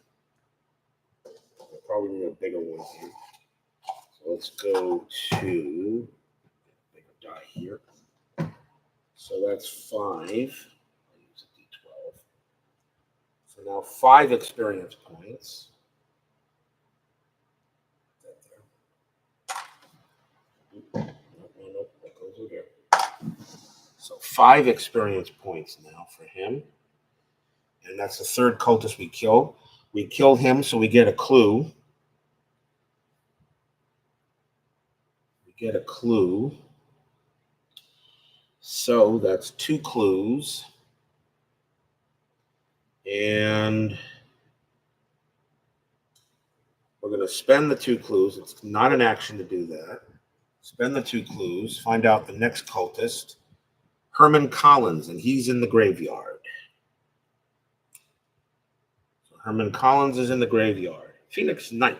I probably need a bigger one here. So let's go to bigger die here. So that's 5. I'll use a D12. So now 5 experience points. Nope, that goes over there. So 5 experience points now for him. And that's the 3rd cultist we killed. We kill him, so we get a clue. We get a clue. So that's 2 clues. And we're going to spend the 2 clues. It's not an action to do that. Spend the 2 clues. Find out the next cultist. Herman Collins, and he's in the graveyard. So Herman Collins is in the graveyard. Phoenix Knight.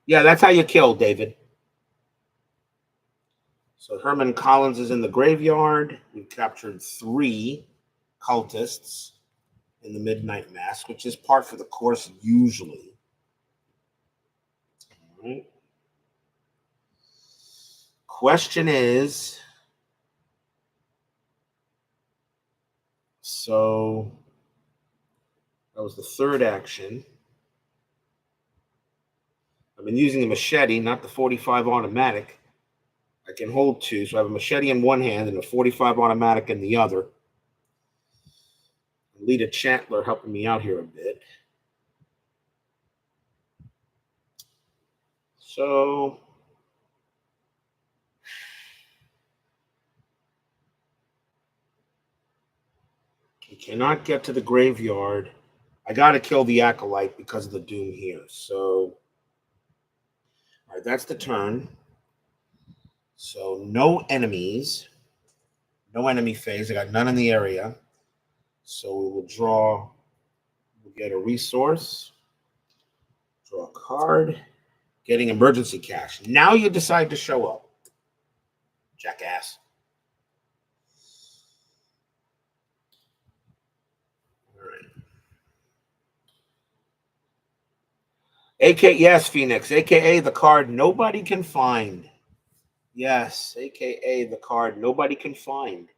Yeah, that's how you kill, David. So Herman Collins is in the graveyard. We've captured 3 cultists in the Midnight Mask, which is par for the course usually. All right. Question is, so that was the 3rd action. I've been using the machete, not the 45 automatic. I can hold 2, so I have a machete in one hand and a 45 automatic in the other. Lita Chandler helping me out here a bit. So we cannot get to the graveyard. I got to kill the Acolyte because of the Doom here. So, all right, that's the turn. So no enemies. No enemy phase. I got none in the area. So we will draw. We'll get a resource. Draw a card. Getting emergency cash. Now you decide to show up. Jackass. All right. Yes, Phoenix. AKA the card nobody can find. Yes, AKA the card nobody can find.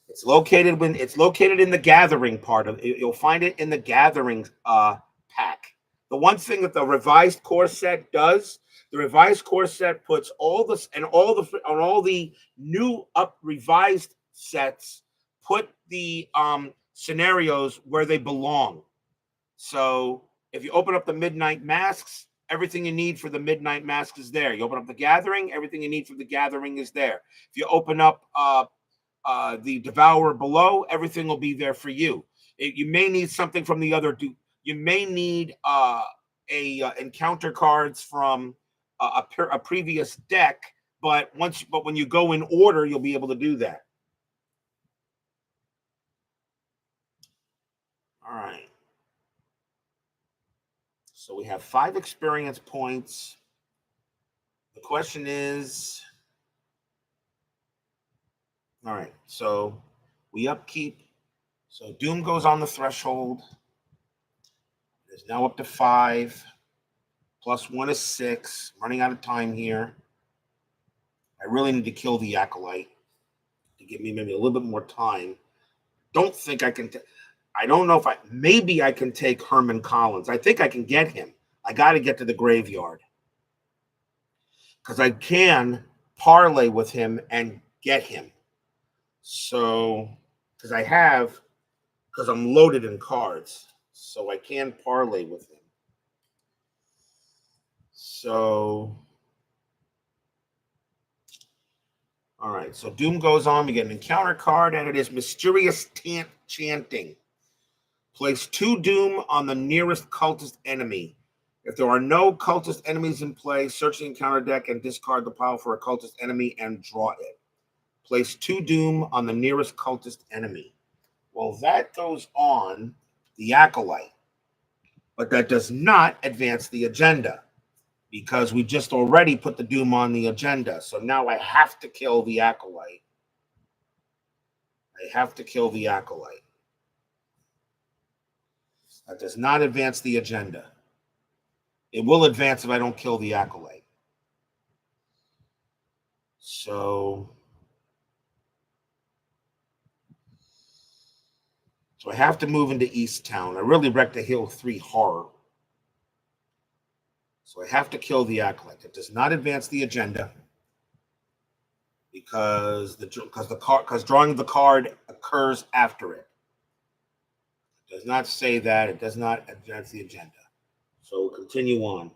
It's located in the gathering part of it. You'll find it in the gathering pack. The one thing that the revised core set does, the revised core set puts all the new up revised sets, put the scenarios where they belong. So if you open up the Midnight Masks, everything you need for the Midnight Mask is there. You open up the Gathering, everything you need for the Gathering is there. If you open up the Devourer below, everything will be there for you. You may need something from the other. You may need encounter cards from a previous deck, but when you go in order, you'll be able to do that. All right. So we have 5 experience points. The question is, all right, so we upkeep. So Doom goes on the threshold. It's now up to 5. +1 is 6. I'm running out of time here. I really need to kill the Acolyte to give me maybe a little bit more time. Don't think I can. I don't know if maybe I can take Herman Collins. I think I can get him. I got to get to the graveyard because I can parlay with him and get him. So, because I'm loaded in cards, so I can parlay with him. So, all right. So Doom goes on. We get an encounter card, and it is Mysterious Chanting. Place 2 Doom on the nearest cultist enemy. If there are no cultist enemies in play, search the encounter deck and discard the pile for a cultist enemy and draw it. Place 2 Doom on the nearest cultist enemy. Well, that goes on the Acolyte, but that does not advance the agenda because we just already put the Doom on the agenda. So now I have to kill the Acolyte. That does not advance the agenda. It will advance if I don't kill the Acolyte. So I have to move into East Town. I really wrecked the Hill 3 horror. So I have to kill the Acolyte. It does not advance the agenda because drawing the card occurs after it. Does not say that. It does not advance the agenda. So we'll continue on.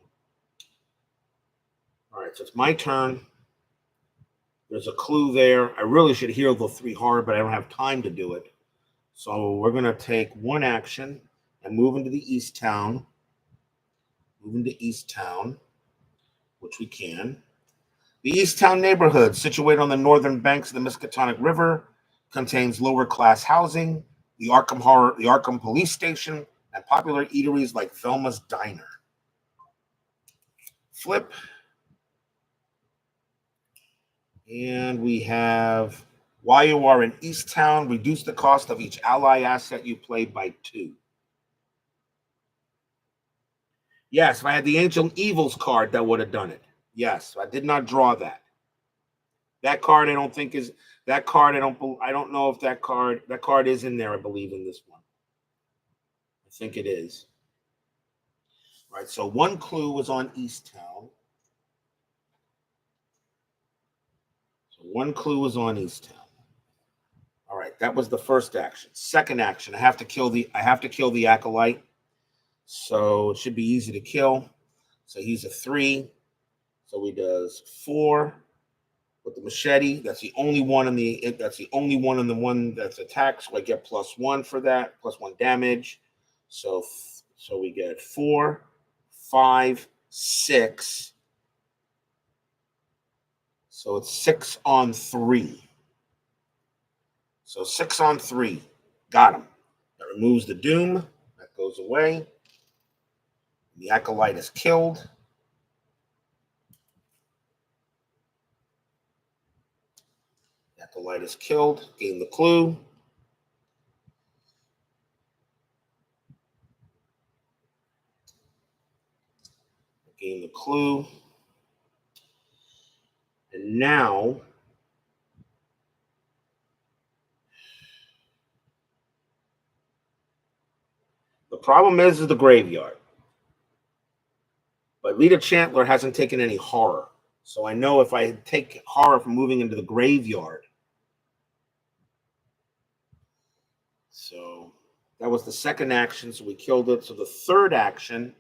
All right, so it's my turn. There's a clue there. I really should heal the 3 hard, but I don't have time to do it. So we're going to take 1 action and move into the East Town. Move into East Town, which we can. The East Town neighborhood, situated on the northern banks of the Miskatonic River, contains lower-class housing, the Arkham police station, and popular eateries like Velma's Diner. Flip. And we have, while you are in East Town, reduce the cost of each ally asset you play by 2. Yes, if I had the Ancient Evils card, that would have done it. Yes, I did not draw that. That card I don't think is, that card I don't know if that card is in there, I believe, in this one. I think it is. All right, so 1 clue was on East Town. So 1 clue was on East Town. All right, that was the first action. Second action, I have to kill the acolyte. So it should be easy to kill. So he's a 3. So he does 4 with the machete. That's the only one in the one that's attacked. So I get +1 for that, +1 damage. So we get 4, 5, 6. So it's 6 on 3. So 6 on 3. Got him. That removes the doom. That goes away. The acolyte is killed. The acolyte is killed. Gain the clue. Gain the clue. And now the problem is the graveyard. But Lita Chandler hasn't taken any horror. So I know if I take horror from moving into the graveyard. So that was the second action. So we killed it. So the third action.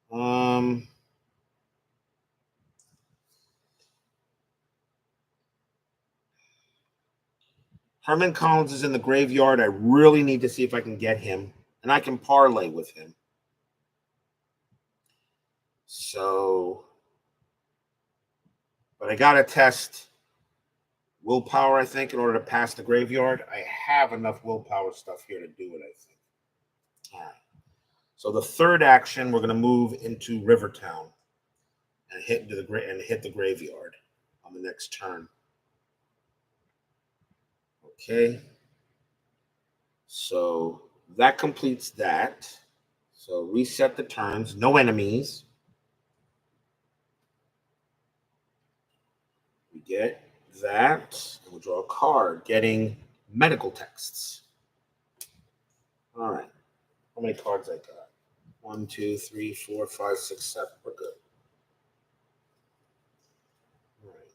Herman Collins is in the graveyard. I really need to see if I can get him. And I can parlay with him. So, but I got to test willpower, I think, in order to pass the graveyard. I have enough willpower stuff here to do it, I think. All right. So the third action, we're going to move into Rivertown and hit the graveyard on the next turn. Okay. So that completes that. So reset the turns. No enemies. We get that. And we'll draw a card, getting medical texts. All right. How many cards I got? 1, 2, 3, 4, 5, 6, 7. We're good. All right.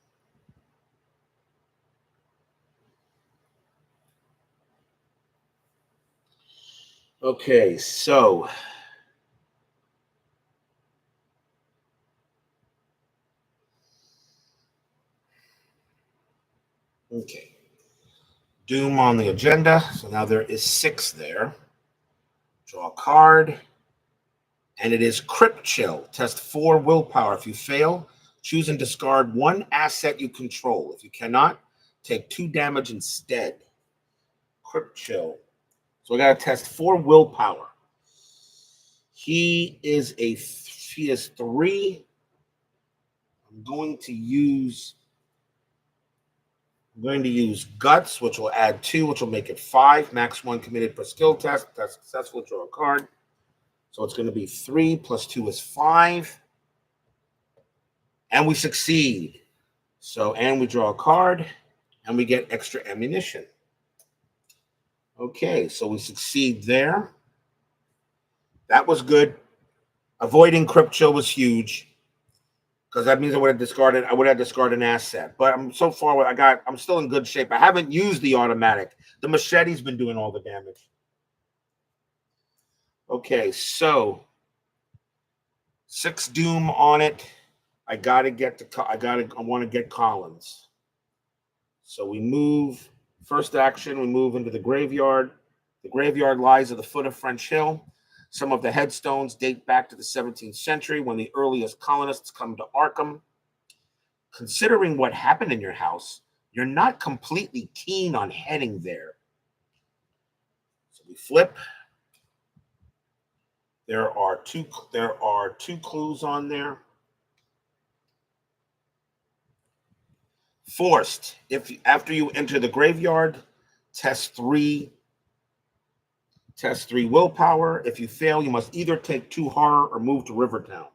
Okay, so okay. Doom on the agenda. So now there is 6 there. Draw a card. And it is Crypt Chill. Test 4 willpower. If you fail, choose and discard 1 asset you control. If you cannot, take 2 damage instead. Crypt Chill. So we got to test 4 willpower. He is 3. I'm going to use Guts, which will add 2, which will make it 5. Max 1 committed per skill test. That's successful. Draw a card. So it's going to be 3 plus 2 is 5. And we succeed. So, and we draw a card, and we get extra ammunition. Okay, so we succeed there. That was good. Avoiding Crypt Chill was huge, because that means I would have discarded an asset. But so far I'm still in good shape. I haven't used the automatic. The machete's been doing all the damage. Okay, so 6 doom on it. I want to get Collins. So we move, first action, we move into the graveyard. The graveyard lies at the foot of French Hill. Some of the headstones date back to the 17th century when the earliest colonists come to Arkham. Considering what happened in your house, you're not completely keen on heading there. So we flip. There are two clues on there. Forced. If after you enter the graveyard, test 3 willpower. If you fail, you must either take 2 horror or move to Rivertown.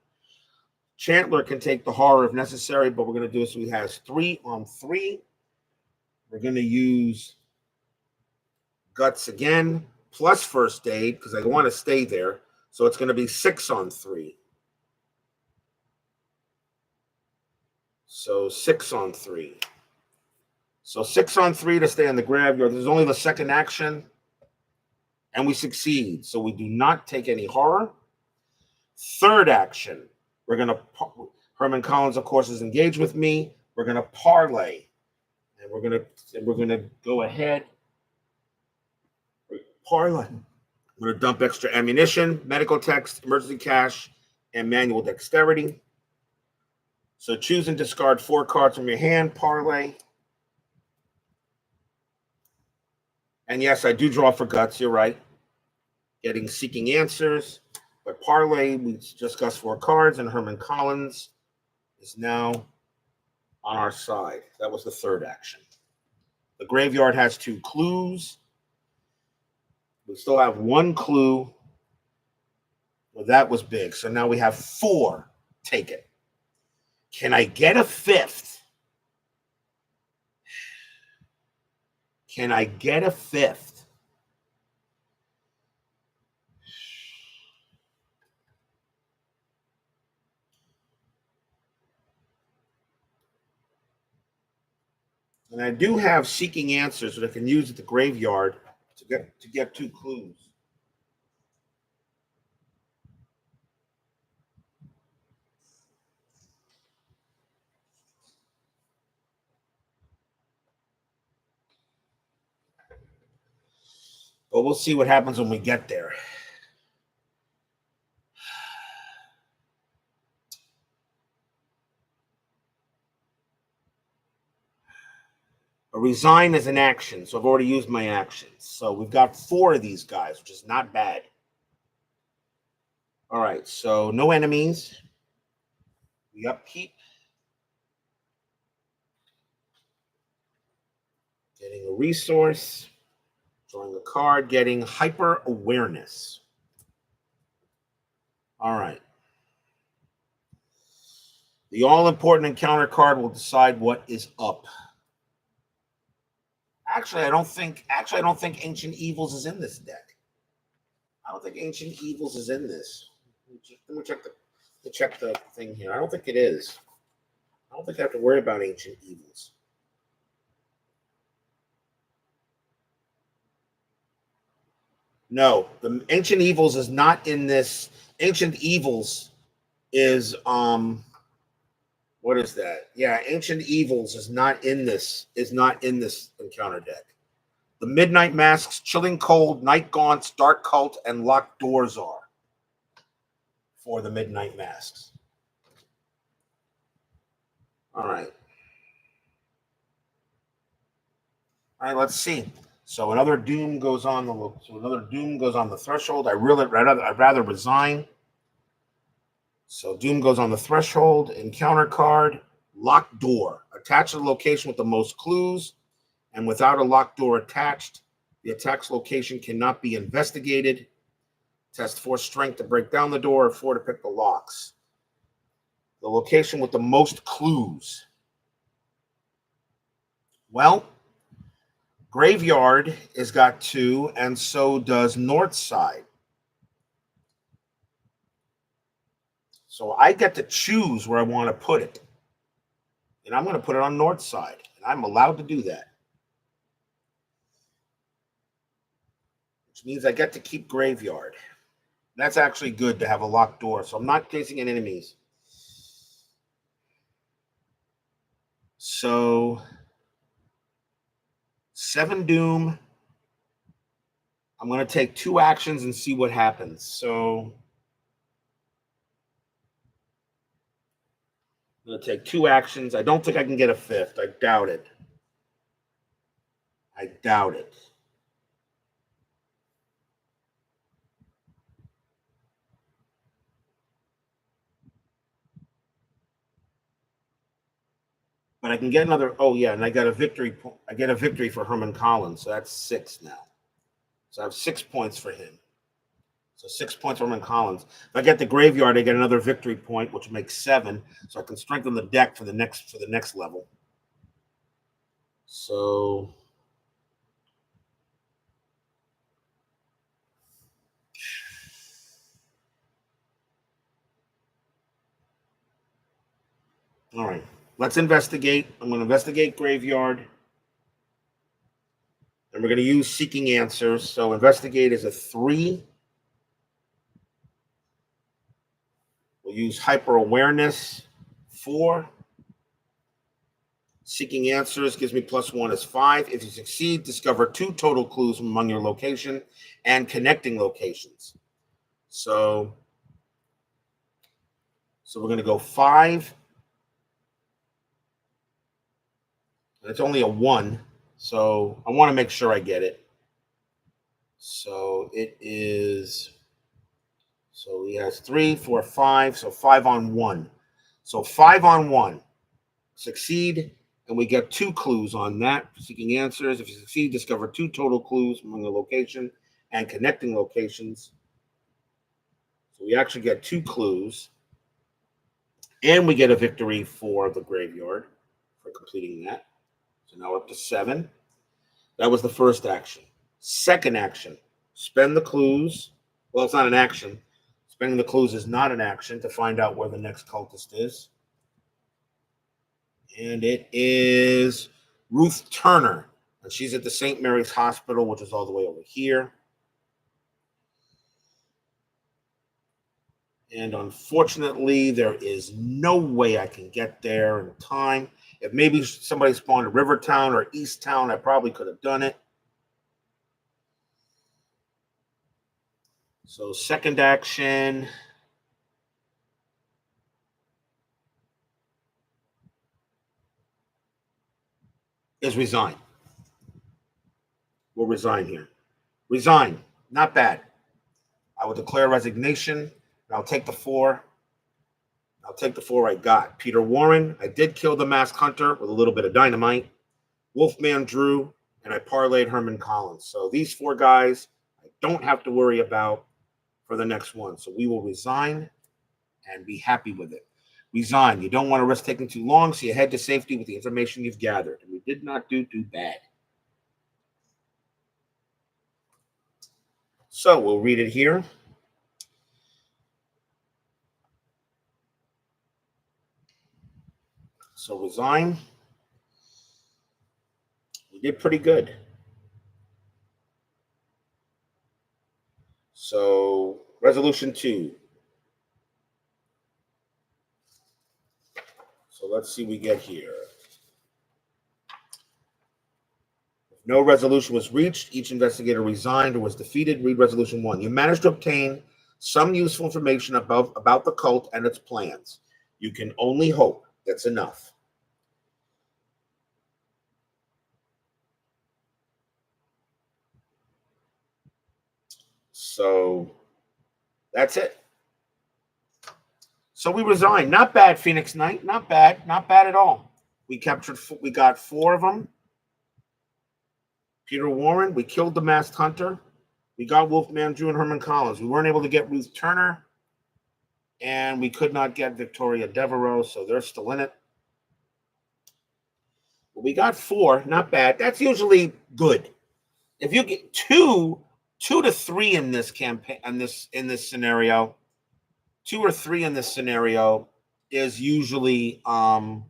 Chandler can take the horror if necessary, but we're going to do this. So he has 3 on 3. We're going to use guts again, plus first aid, because I want to stay there. So it's going to be 6 on 3. So 6 on 3. So 6 on 3 to stay in the graveyard. There's only the second action, and we succeed. So we do not take any horror. Third action, we're going to, Herman Collins, of course, is engaged with me. We're going to parlay, and we're going to go ahead. Parlay. I'm going to dump extra ammunition, medical text, emergency cash, and manual dexterity. So choose and discard 4 cards from your hand, parlay. And yes, I do draw for guts, you're right. Getting seeking answers. But parlay, we discussed 4 cards, and Herman Collins is now on our side. That was the third action. The graveyard has 2 clues. We still have 1 clue. Well, that was big. So now we have 4. Take it. Can I get a 5th? Can I get a 5th? And I do have seeking answers that I can use at the graveyard to get 2 clues. But we'll see what happens when we get there. A resign is an action, so I've already used my actions. So we've got 4 of these guys, which is not bad. All right, so no enemies. We upkeep. Getting a resource. Drawing a card. Getting hyper awareness. All right. The all-important encounter card will decide what is up. Actually, I don't think Ancient Evils is in this deck. I don't think Ancient Evils is in this. Let me check the thing here. I don't think it is. I don't think I have to worry about Ancient Evils. No, the Ancient Evils is not in this. Ancient Evils is what is that? Yeah, Ancient Evils is not in this. Is not in this encounter deck. The Midnight Masks, Chilling Cold, Night Gaunts, Dark Cult, and Locked Doors are for the Midnight Masks. All right. All right, let's see. So another doom goes on the threshold. I'd rather resign. So doom goes on the threshold. Encounter card, locked door. Attach the location with the most clues, and without a locked door attached, the attack's location cannot be investigated. Test 4 strength to break down the door, or 4 to pick the locks. The location with the most clues. Well, Graveyard has got 2, and so does North Side. So I get to choose where I want to put it. And I'm going to put it on North Side. And I'm allowed to do that. Which means I get to keep Graveyard. That's actually good to have a locked door. So I'm not chasing any enemies. So 7 doom. I'm going to take 2 actions and see what happens. So I'm going to take 2 actions. I don't think I can get a 5th. I doubt it. I doubt it. But I can get another. Oh yeah, and I got a victory. I get a victory for Herman Collins, so that's 6 now. So I have 6 points for him. So 6 points for Herman Collins. If I get the graveyard, I get another victory point, which makes 7. So I can strengthen the deck for the next level. So all right, let's investigate. I'm going to investigate graveyard. And we're going to use seeking answers. So investigate is a 3. We'll use hyper awareness 4. Seeking answers gives me +1 is 5. If you succeed, discover 2 total clues among your location and connecting locations. So we're going to go 5. And it's only a 1. So I want to make sure I get it. So it is. So he has 3, 4, 5. So 5 on 1. So 5 on 1. Succeed. And we get 2 clues on that. Seeking answers. If you succeed, discover 2 total clues among the location and connecting locations. So we actually get 2 clues. And we get a victory for the graveyard for completing that. So now we're up to 7. That was the first action. Second action, spend the clues. Well, it's not an action. Spending the clues is not an action to find out where the next cultist is. And it is Ruth Turner. And she's at the St. Mary's Hospital, which is all the way over here. And unfortunately, there is no way I can get there in time. If maybe somebody spawned at Rivertown or Easttown, I probably could have done it. So second action. Is resign. We'll resign here. Resign. Not bad. I will declare resignation, and I'll take the 4. I'll take the 4 I got. Peter Warren. I did kill the Masked Hunter with a little bit of dynamite. Wolfman Drew, and I parlayed Herman Collins. So these 4 guys I don't have to worry about for the next one. So we will resign and be happy with it. Resign. You don't want to risk taking too long, so you head to safety with the information you've gathered. And we did not do too bad. So we'll read it here. So resign. We did pretty good. So resolution 2. So let's see what we get here. If no resolution was reached, each investigator resigned or was defeated. Read resolution 1. You managed to obtain some useful information about the cult and its plans. You can only hope. That's enough. So that's it. So we resigned. Not bad, Phoenix Knight. Not bad. Not bad at all. We got 4 of them. Peter Warren. We killed the Masked Hunter. We got Wolfman Drew and Herman Collins. We weren't able to get Ruth Turner. And we could not get Victoria Devereaux, so they're still in it. But we got 4. Not bad. That's usually good. If you get 2 to 3 in this campaign, in this scenario, 2 or 3 in this scenario is usually 2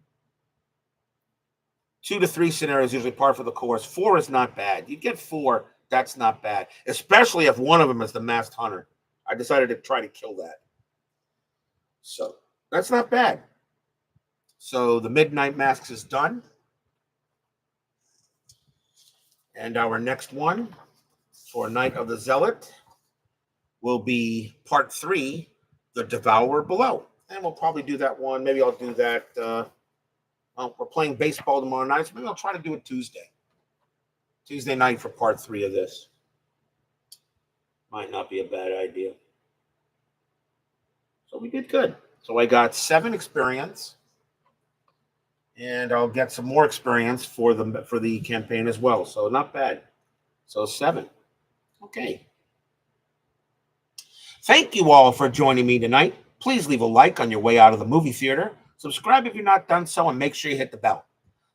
to 3 scenarios usually par for the course. 4 is not bad. You get 4, that's not bad, especially if one of them is the Masked Hunter. I decided to try to kill that. So that's not bad. So the Midnight Masks is done. And our next one for Night of the Zealot will be part 3, The Devourer Below. And we'll probably do that one. Maybe I'll do that. We're playing baseball tomorrow night, so maybe I'll try to do it Tuesday night for part 3 of this. Might not be a bad idea. So we did good. So I got 7 experience, and I'll get some more experience for the campaign as well. So not bad. So 7. Okay. Thank you all for joining me tonight. Please leave a like on your way out of the movie theater. Subscribe if you're not done so, and make sure you hit the bell.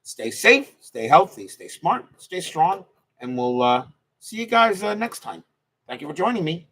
Stay safe, stay healthy, stay smart, stay strong, and we'll see you guys next time. Thank you for joining me.